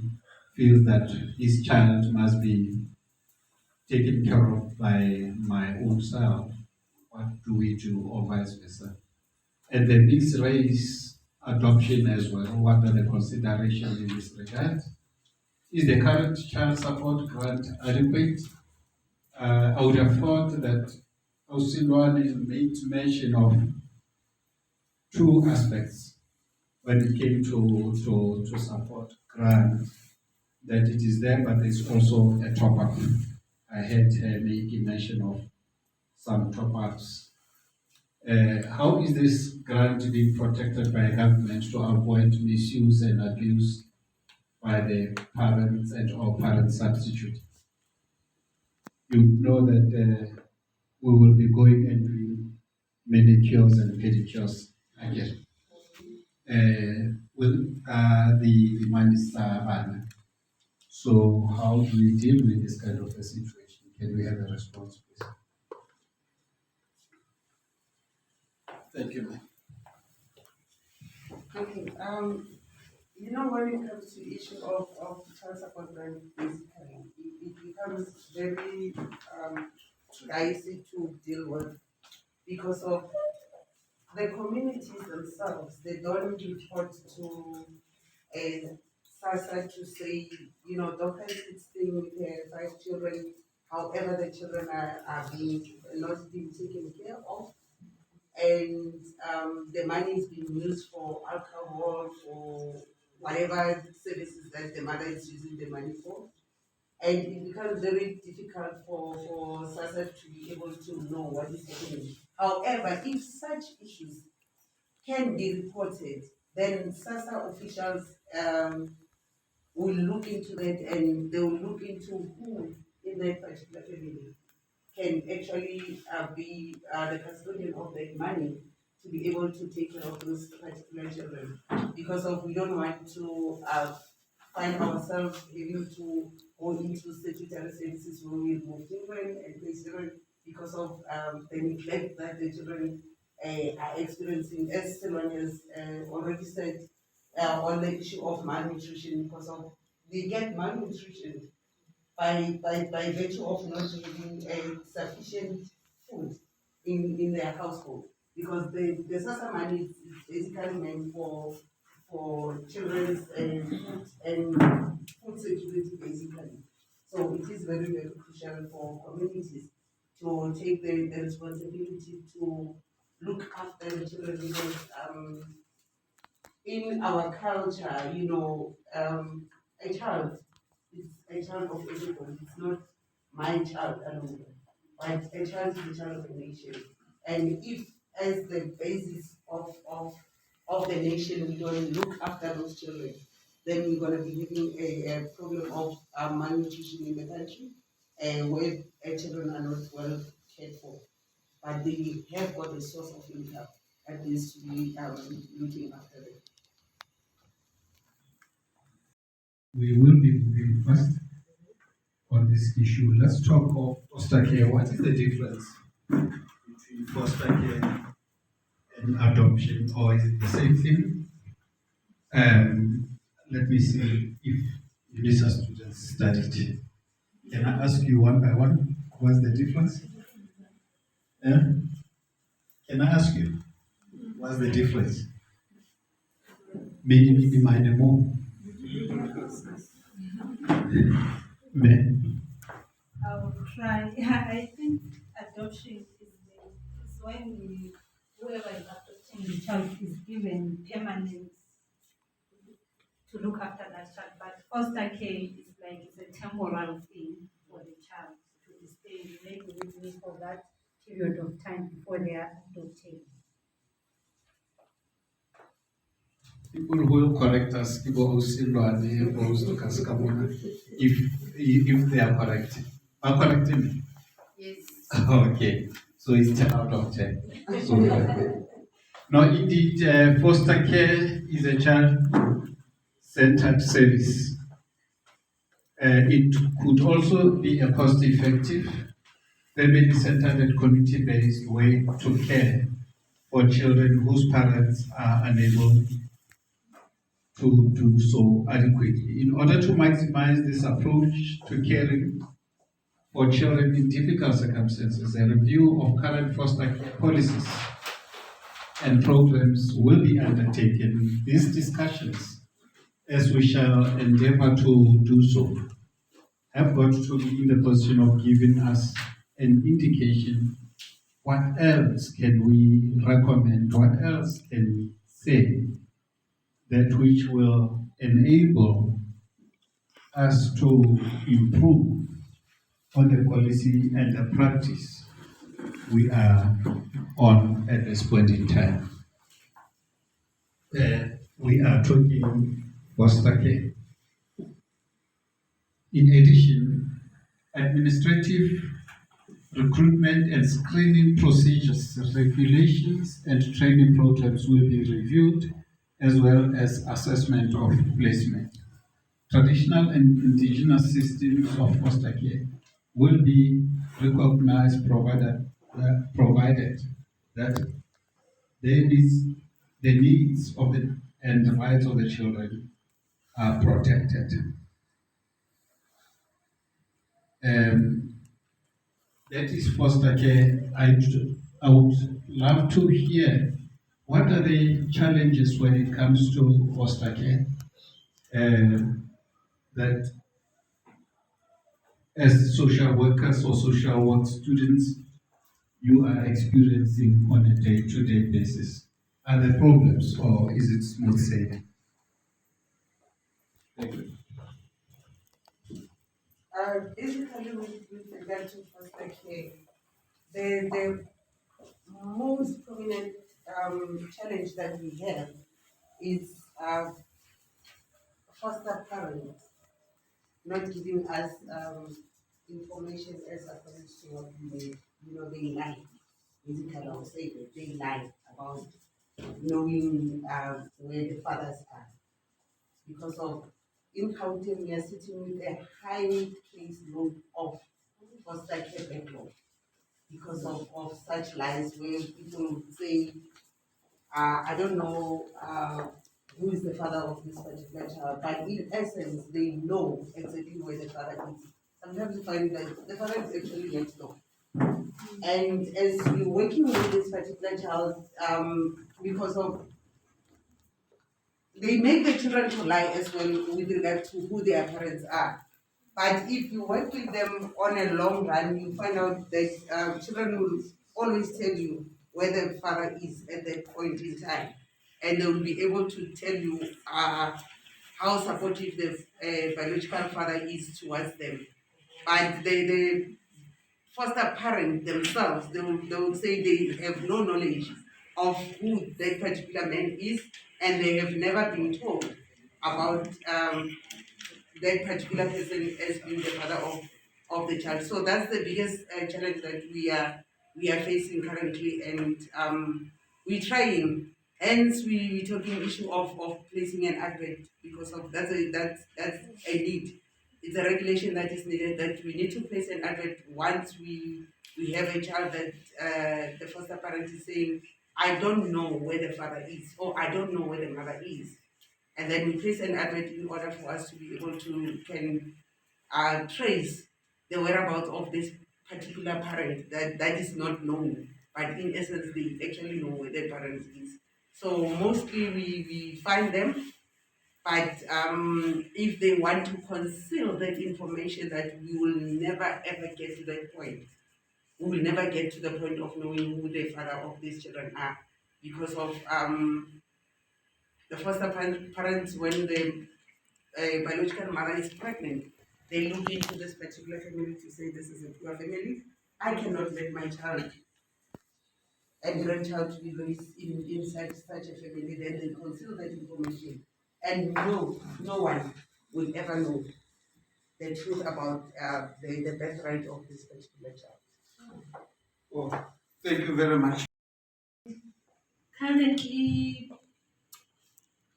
feels that his child must be taken care of by my own self. What do we do, or vice versa? And the mixed race adoption as well. What are the considerations in this regard? Is the current child support grant adequate? I would have thought that Ausilwane made mention of two aspects when it came to support grant, that it is there, but there's also a top-up. I had her making mention of some top-ups. How is this grant being protected by government to avoid misuse and abuse by the parents and or parent substitute? You know that we will be going and doing manicures and pedicures again. With the Minister Bana. So how do we deal with this kind of a situation? Can we have a response, please? Thank you, ma'am. Okay, you know, when it comes to the issue of child support grant, basically, it becomes very dicey to deal with because of the communities themselves. They don't report to a SASSA to say, you know, doctor is staying with her 5 children, however the children are being not being taken care of. And the money is being used for alcohol, for whatever services that the mother is using the money for. and it becomes very difficult for SASSA to be able to know what is happening. However, if such issues can be reported, then SASSA officials will look into that, and they will look into who in that particular family can actually be the custodian of that money to be able to take care of those particular children. Because of we don't want to find ourselves having to go into statutory services when we move children and place children because of the neglect that the children are experiencing, as Silwan has already said, on the issue of malnutrition, because of they get malnutrition by virtue of not having sufficient food in their household. Because the SASSA money is basically meant for children's and food security basically. So it is very, very crucial for communities to take the responsibility to look after the children because in our culture, a child is a child of everybody. It's not my child alone, but a child is a child of the nation. And if, as the basis of the nation, we don't look after those children, then we're going to be having a problem of malnutrition in the country, where children are not well cared for. But they have got a source of income that needs to be looking after them. We will be moving fast on this issue. Let's talk of foster care. What is the difference between foster care and adoption, or is it the same thing? Let me see if UNISA students studied. Can I ask you one by one? What's the difference? Can I ask you? What's the difference? Maybe mind more. I will try. I think adoption is when whoever is adopting the child is given permanent to look after that child. But foster care is like it's a temporal thing for the child to stay maybe with me for that period of time before they are adopted. People who will correct us, people who still are opposed to Kaskabona, if they are correct. Are correcting me? Yes. Okay, so it's 10 out of 10. So, no, indeed, foster care is a child-centered service. It could also be a cost-effective, family-centered and community-based way to care for children whose parents are unable to do so adequately. In order to maximize this approach to caring for children in difficult circumstances, a review of current foster care policies and programs will be undertaken. These discussions, as we shall endeavor to do so, have got to be in the position of giving us an indication what else can we recommend, what else can we say that which will enable us to improve on the policy and the practice we are on at this point in time. We are talking foster care. In addition, administrative recruitment and screening procedures, regulations, and training programs will be reviewed, as well as assessment of placement. Traditional and indigenous systems of foster care will be recognized provided that the needs of and the rights of the children are protected. That is foster care. I would love to hear what are the challenges when it comes to foster care that as social workers or social work students you are experiencing on a day-to-day basis. Are there problems or is it smooth sailing? Thank you. Basically, with regard to foster care, the most prominent challenge that we have is foster parents not giving us information as opposed to what they lie. Basically, I would say that they lie about knowing where the fathers are. Because of in Gauteng, we are sitting with a high case load of foster care backlog because of such lies where people say, I don't know who is the father of this particular child, but in essence, they know exactly where the father is. Sometimes you find that the father is actually next door. And as you're working with this particular child, because of they make the children to lie as well with regard to who their parents are. But if you work with them on a long run, you find out that children will always tell you where the father is at that point in time. And they will be able to tell you how supportive the biological father is towards them. But the foster parent themselves, they will say they have no knowledge of who that particular man is, and they have never been told about that particular person as being the father of the child. So that's the biggest challenge that we are facing currently, and we're trying. Hence, we talking issue of placing an advert because of that's a need. It's a regulation that is needed that we need to place an advert once we have a child that the foster parent is saying, I don't know where the father is, or I don't know where the mother is. And then we place an advert in order for us to be able to trace the whereabouts of this particular parent that is not known, but in essence they actually know where their parent is. So mostly we find them, but if they want to conceal that information, that we will never ever get to that point. We will never get to the point of knowing who the father of these children are because of the foster parents, when the biological mother is pregnant, they look into this particular family to say this is a poor family. I cannot let my child and grandchild to be raised inside such a family. Then they conceal that information, and no one will ever know the truth about the birthright of this particular child. Oh, thank you very much. Currently,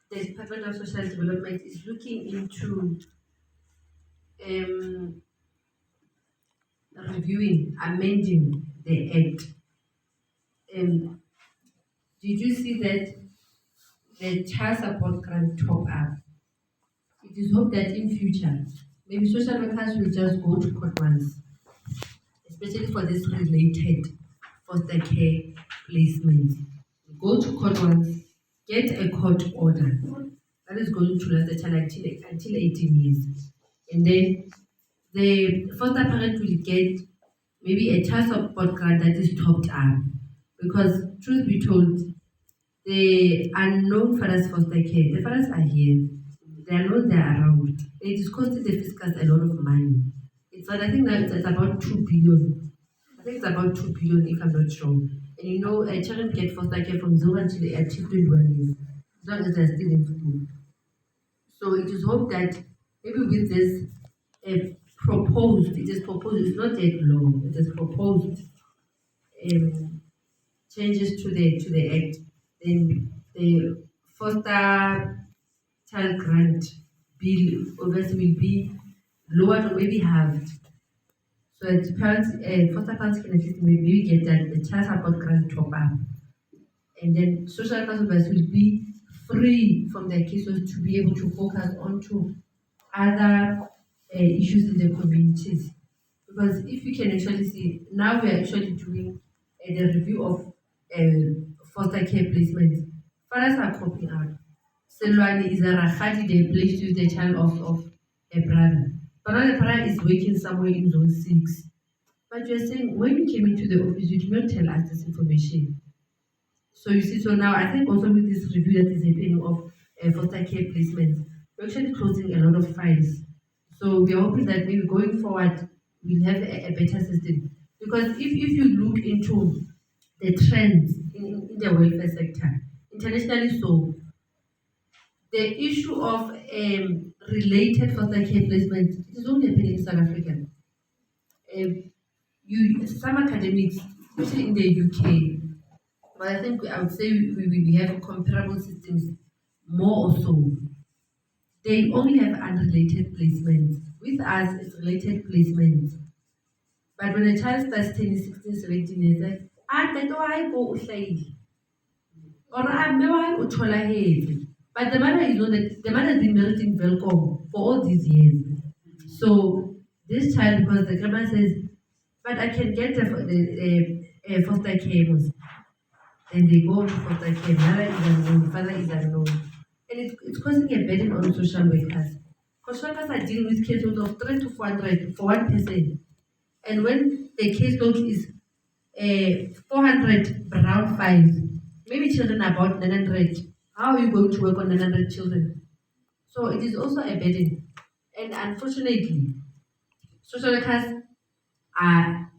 the Department of Social Development is looking into amending the Act. Did you see that the child support grant top up? It is hoped that in future, maybe social workers will just go to court once, especially for this related foster care placement. Go to court once, get a court order that is going to last the child until 18 years. And then the foster parent will get maybe a child support grant that is topped up. Because truth be told, the unknown fathers foster care, the fathers are here. They are not there around. It is costing the fiscals a lot of money. I think that it's about 2 billion. I think it's about 2 billion if I'm not wrong. And you know, children get foster care from 0 until 21 years, as long as they're still in school. So it is hoped that maybe with this it's not yet law, it is proposed changes to the Act, then the foster child grant bill obviously will be lowered or maybe halved. So that parents, foster parents can at least maybe get that the child support grant top up. And then social workers will be free from their cases to be able to focus on to other issues in the communities. Because if you can actually see, now we are actually doing the review of foster care placements. Fathers are coping out. Selwani is a Rahati, they placed with the child of a brother. But now the brother is working somewhere in zone 6. But you're saying, when you came into the office, you did not tell us this information. So you see, so now I think also with this review that is happening of foster care placements, we're actually closing a lot of files. So we are hoping that maybe going forward we'll have a better system. Because if you look into the trends in the welfare sector, internationally so, the issue of related foster care placement it is only happening in South Africa. Some academics, especially in the UK, but I think I would say we have comparable systems more or so. They only have unrelated placements. With us, it's related placements. But when a child starts turning 16, 17 years, like, that why go uhlahile? Or why utholahele? But the mother is not that the mother has been married in Velcom for all these years. So this child, because the grandma says, but I can get the foster care homes. Then they go to foster care, mother is unknown, father is unknown. And it's causing a burden on social workers. Because workers are dealing with cases of 3 to 400 for one person. And when the caseload is 400 around 5, maybe children are about 900. How are you going to work on 900 children? So it is also a burden. And unfortunately, social workers are,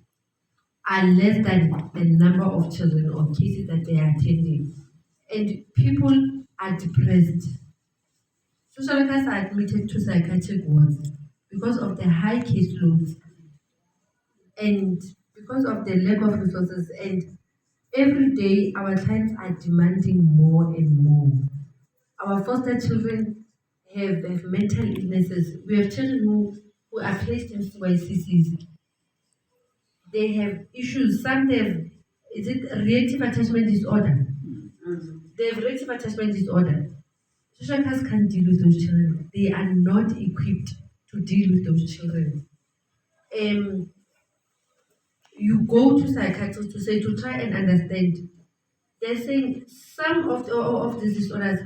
are less than the number of children or cases that they are attending. And people are depressed. Social workers are admitted to psychiatric wards because of the high caseloads and because of the lack of resources. And every day, our clients are demanding more and more. Our foster children have mental illnesses. We have children who are placed in CYCCs. They have issues. Some have, is it reactive attachment disorder? They have reactive attachment disorder. Social workers can't deal with those children. They are not equipped to deal with those children. You go to psychiatrists to say to try and understand. They're saying some of these disorders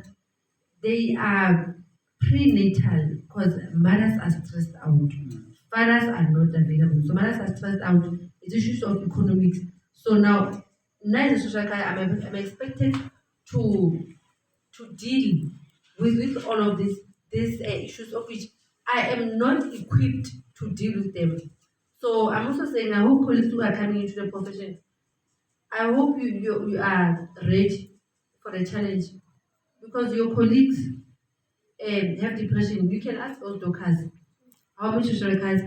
they are prenatal because mothers are stressed out, fathers are not available. So mothers are stressed out. It's issues of economics. So now as a social worker, I'm expected to deal with all of these issues of which I am not equipped to deal with them. So I'm also saying I hope colleagues who are coming into the profession, I hope you are ready for the challenge because your colleagues have depression. You can ask those doctors how many social workers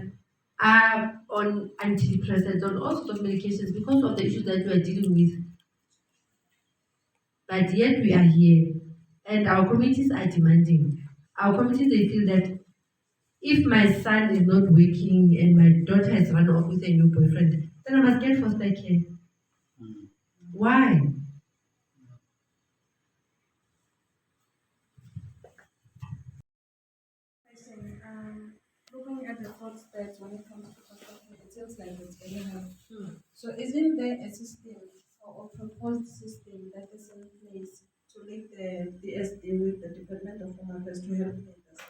are on antidepressants, on all sorts of medications because of the issues that we are dealing with. But yet we are here and our communities are demanding. Our communities, they feel that if my son is not working and my daughter has run off with a new boyfriend, then I must get foster care. Why? Question, looking at the thought that when it comes to construction, it seems like it's very hard. So isn't there a system or a proposed system that is in place to link the DSD with the Department of Home Affairs to help in this?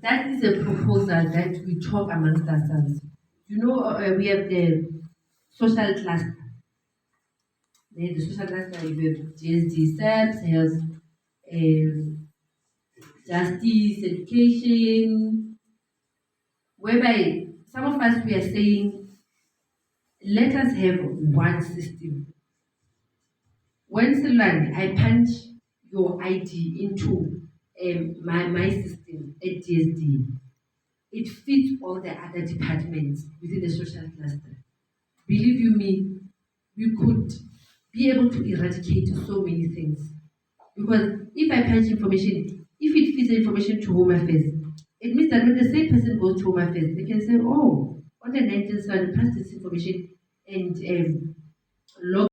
That is a proposal that we talk amongst ourselves. We have the social cluster. The social cluster, we have GSD, SAPS, health, justice, education, whereby some of us we are saying, let us have one system. When Silvan, I punch your ID into my system at GSD, it fits all the other departments within the social cluster. Believe you me, we could be able to eradicate so many things. Because if I punch information, if it feeds the information to Home Affairs, it means that when the same person goes to Home Affairs, they can say, oh, on the 19th, I passed this information and log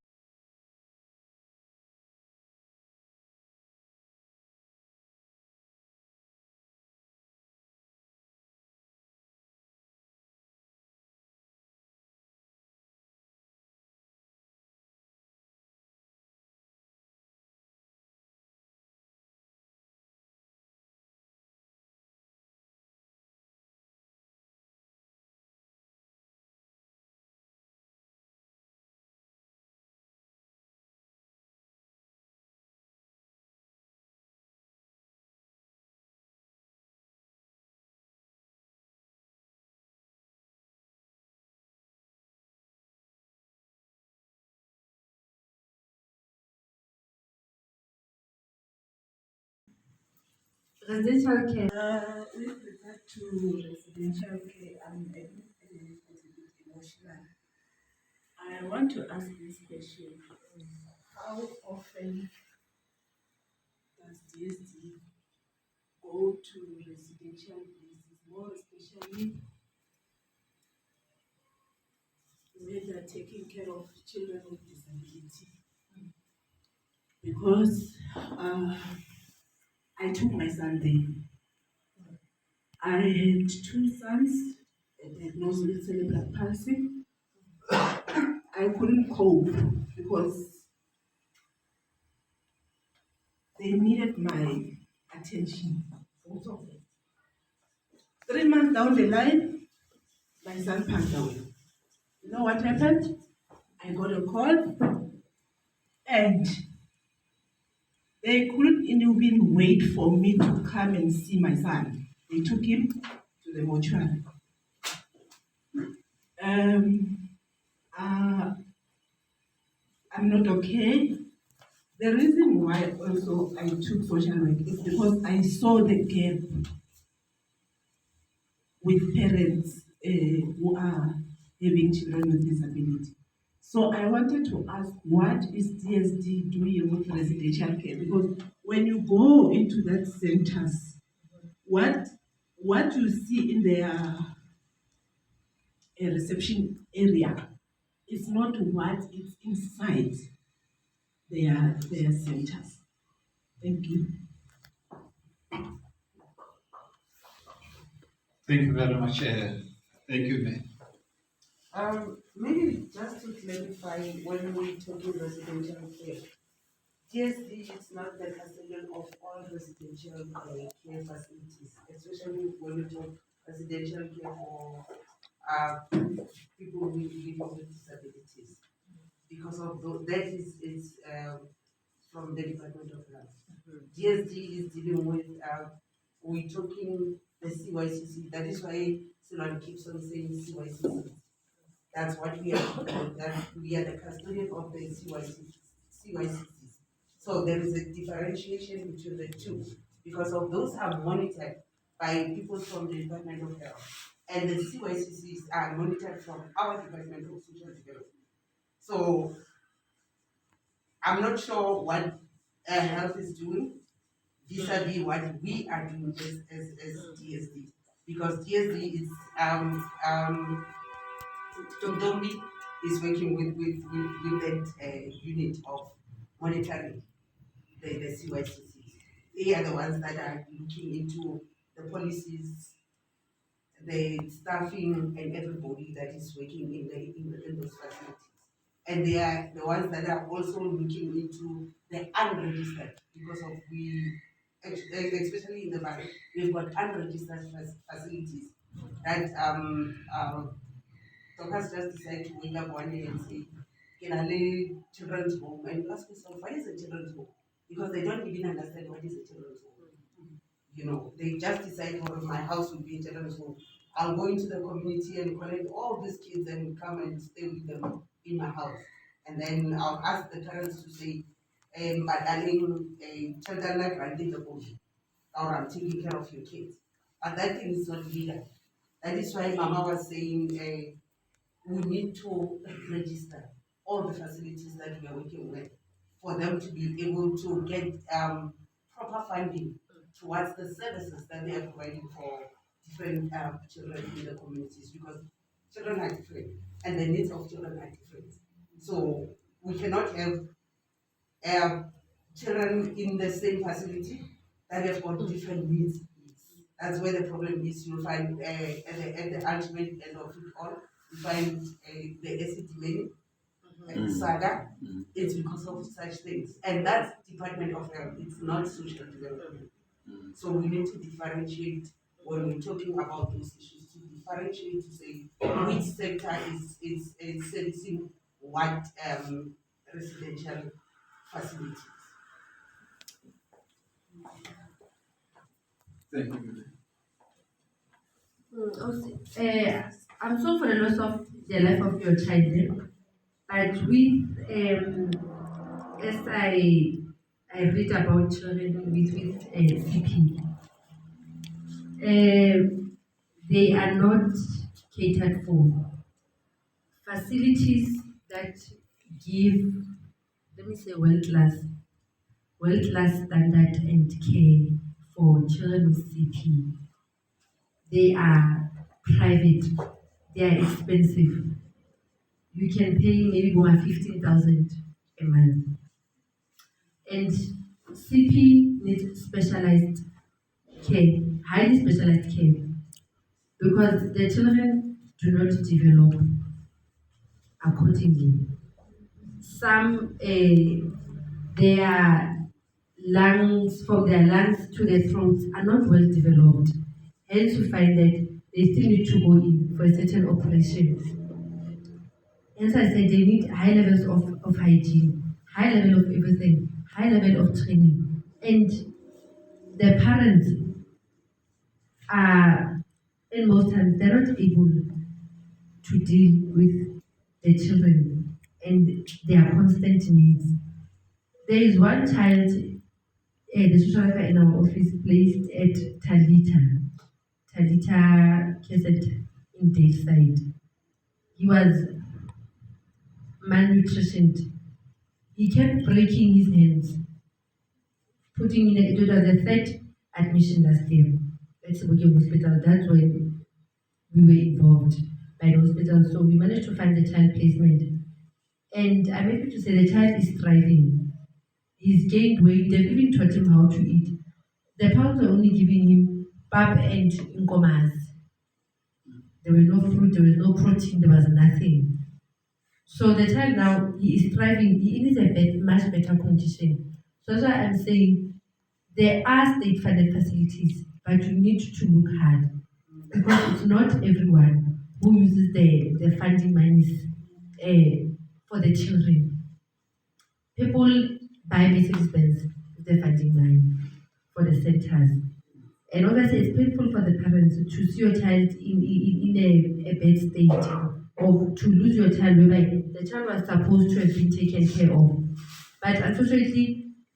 Residential care. With regard to residential care, I'm a little bit emotional. I want to ask this question. How often does DSD go to residential places, more especially when they're taking care of children with disability? Because I took my son there. I had two sons diagnosed with cerebral palsy. I couldn't cope because they needed my attention, both of them. 3 months down the line, my son passed away. You know what happened? I got a call and they couldn't even wait for me to come and see my son. They took him to the mortuary. I'm not okay. The reason why also I took social work is because I saw the gap with parents who are having children with disability. So I wanted to ask, what is DSD doing with residential care? Because when you go into that centers, what you see in their reception area is not what is inside their centers. Thank you. Thank you very much. Thank you, ma'am. Maybe just to clarify, when we talk in residential care, DSD is not the custodian of all residential care facilities, especially when we talk residential care for people living with disabilities. Because of that is from the Department of Health. DSD is dealing with, we're talking the CYCC. That is why Silon keeps on saying CYCC. That's what we are, that we are the custodian of the CYCCs. So there is a differentiation between the two, because of those are monitored by people from the Department of Health, and the CYCCs are monitored from our Department of Social Development. So I'm not sure what health is doing vis-a-vis what we are doing as DSD, because DSD is Dombi is working with that unit of monitoring the CYCCs. They are the ones that are looking into the policies, the staffing, and everybody that is working in those facilities. And they are the ones that are also looking into the unregistered, because of especially in the valley, we've got unregistered facilities that doctors just decide to wake up one day and say, can I lay children's home? And you ask yourself, why is a children's home? Because they don't even understand what is a children's home. You know, they just decide, oh, my house will be a children's home. I'll go into the community and collect all these kids and come and stay with them in my house. And then I'll ask the parents to say, but darling, children like running the bush, or I'm taking care of your kids. But that thing is not legal. That is why Mama was saying, we need to register all the facilities that we are working with for them to be able to get proper funding towards the services that they are providing for different children in the communities, because children are different and the needs of children are different. So we cannot have children in the same facility that have got different needs. That's where the problem is. You'll find at the ultimate end of it all, you find the SCD and SAGA. It's because of such things. And that's Department of Health, it's not social development. So we need to differentiate when we're talking about those issues, to differentiate, to say which sector is servicing what residential facilities. Thank you. I'm sorry for the loss of the life of your child, but with as I read about children with CP, they are not catered for. Facilities that give, let me say, world-class standard and care for children with CP. They are private, they are expensive. You can pay maybe over 15,000 a month. And CP needs specialized care, highly specialized care, because the children do not develop accordingly. Some, their lungs, from their lungs to their throats, are not well developed. Hence, you find that they still need to go in for a certain operation. Hence, I said they need high levels of hygiene, high level of everything, high level of training. And the parents are, in most times, they're not able to deal with the children and their constant needs. There is one child, the social worker in our office placed at Talita Care Center in Dayside. He was malnutritioned. He kept breaking his hands, putting in it was the third admission last year at Sebokeng Hospital. That's when we were involved by the hospital. So we managed to find the child placement. And I'm happy to say the child is thriving. He's gained weight. They've even taught him how to eat. The parents were only giving him pap and nkomas. There was no fruit, there was no protein, there was nothing. So the child now, he is thriving. He is in a much better condition. So that's why I'm saying there are state-funded facilities, but you need to look hard, because it's not everyone who uses the funding monies for the children. People buy Mercedes-Benz with the funding money for the centers. And obviously it's painful for the parents to see your child in a bad state, or to lose your child whereby the child was supposed to have been taken care of. But unfortunately,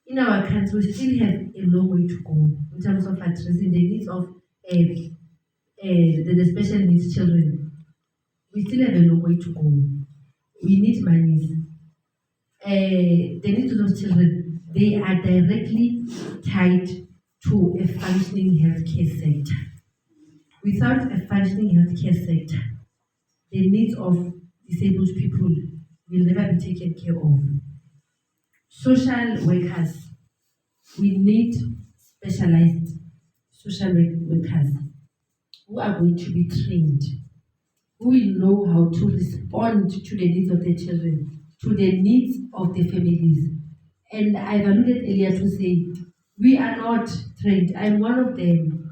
in our country, we still have a long way to go in terms of addressing the needs of the special needs children. We still have a long way to go. We need monies. The needs of those children, they are directly tied to a functioning healthcare sector. Without a functioning healthcare sector, the needs of disabled people will never be taken care of. Social workers, we need specialized social workers who are going to be trained, who will know how to respond to the needs of the children, to the needs of the families. And I've alluded earlier to say, we are not trained. I'm one of them.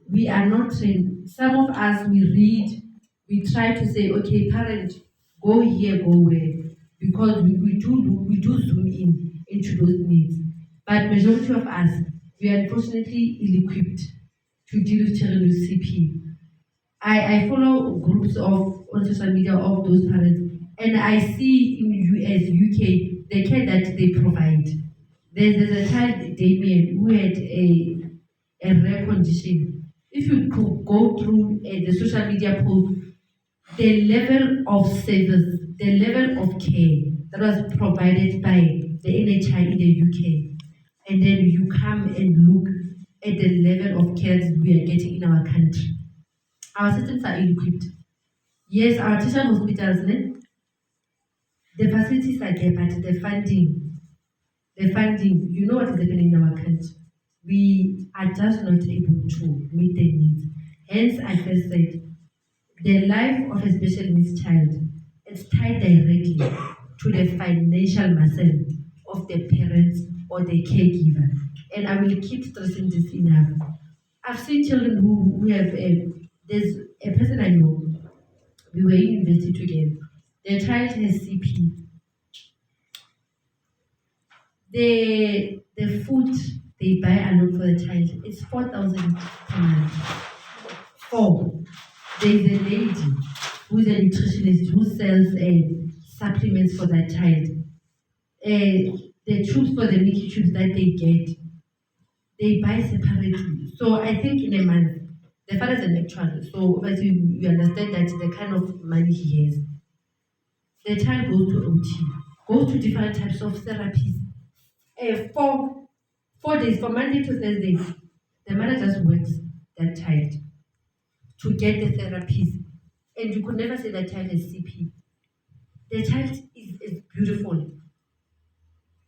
We are not trained. Some of us, we read, we try to say, okay, parent, go here, go where, because we do zoom in into those needs. But majority of us, we are unfortunately ill-equipped to deal with children with CP. I follow groups on social media of those parents, and I see in US, UK, the care that they provide. There's a child, Damien, who had a rare condition. If you could go through the social media post, the level of service, the level of care that was provided by the NHI in the UK, and then you come and look at the level of care that we are getting in our country. Our systems are ill-equipped. Yes, our teacher hospitals, the facilities are there, but the funding, you know what is happening in our country. We are just not able to meet the needs. Hence, I first said, the life of a special needs child is tied directly to the financial muscle of the parents or the caregiver. And I will keep stressing this enough. I've seen children who have, there's a person I know, we were in university together. The child has CP. The food they buy alone for the child, it's 4,000 per month. There's a lady who's a nutritionist who sells supplements for that child. The tubes for the milky tubes that they get, they buy separately. So I think in a month, the father is an actual. So obviously you understand that the kind of money he has. The child goes to OT, goes to different types of therapies. Four days, from Monday to Thursday, the mother just works that child to get the therapies. And you could never say that child is CP. The child is beautiful.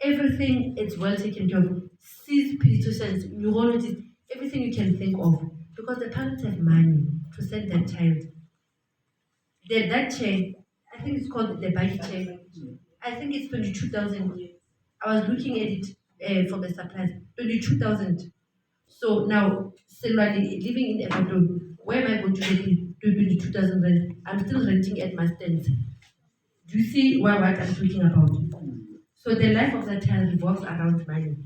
Everything is well taken care of. Sees pediatricians, neurologists, everything you can think of. Because the parents have money to send that child. That chair, I think it's called the bike chair. I think it's 22,000. I was looking at it from the supplies. 22,000. So now, similarly, living in Ecuador, where am I going to get the 22,000 rent? I'm still renting at my stand. Do you see what I'm talking about? So the life of that child revolves around money.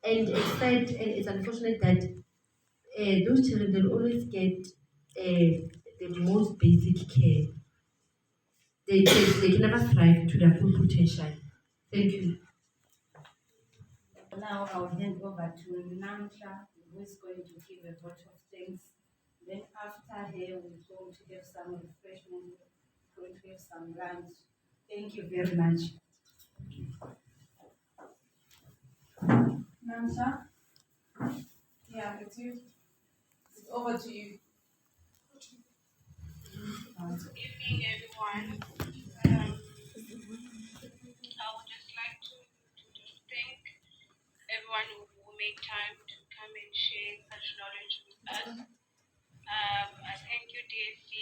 And it's sad and it's unfortunate that those children, they'll always get the most basic care. They can never thrive to their full potential. Thank you. Now I'll hand over to Namsha, who is going to give a vote of thanks. Then after her, we're going to have some refreshment, we're going to have some lunch. Thank you very much. Namsha? Yeah, it's you. It's over to you. Good evening, everyone. I would just like to thank everyone who made time to come and share such knowledge with us. I thank you, DSC.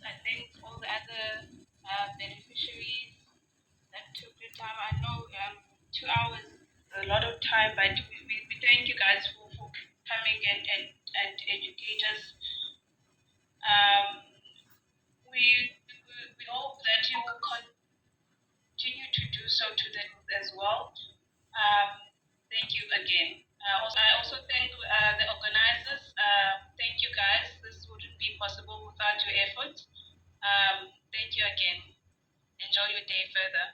I thank all the other beneficiaries that took the time. I know 2 hours is a lot of time, but we thank you guys for coming and educate us. Um, we hope that you will continue to do so to them as well. Thank you again. I also thank the organizers. Thank you guys. This wouldn't be possible without your effort. Thank you again. Enjoy your day further.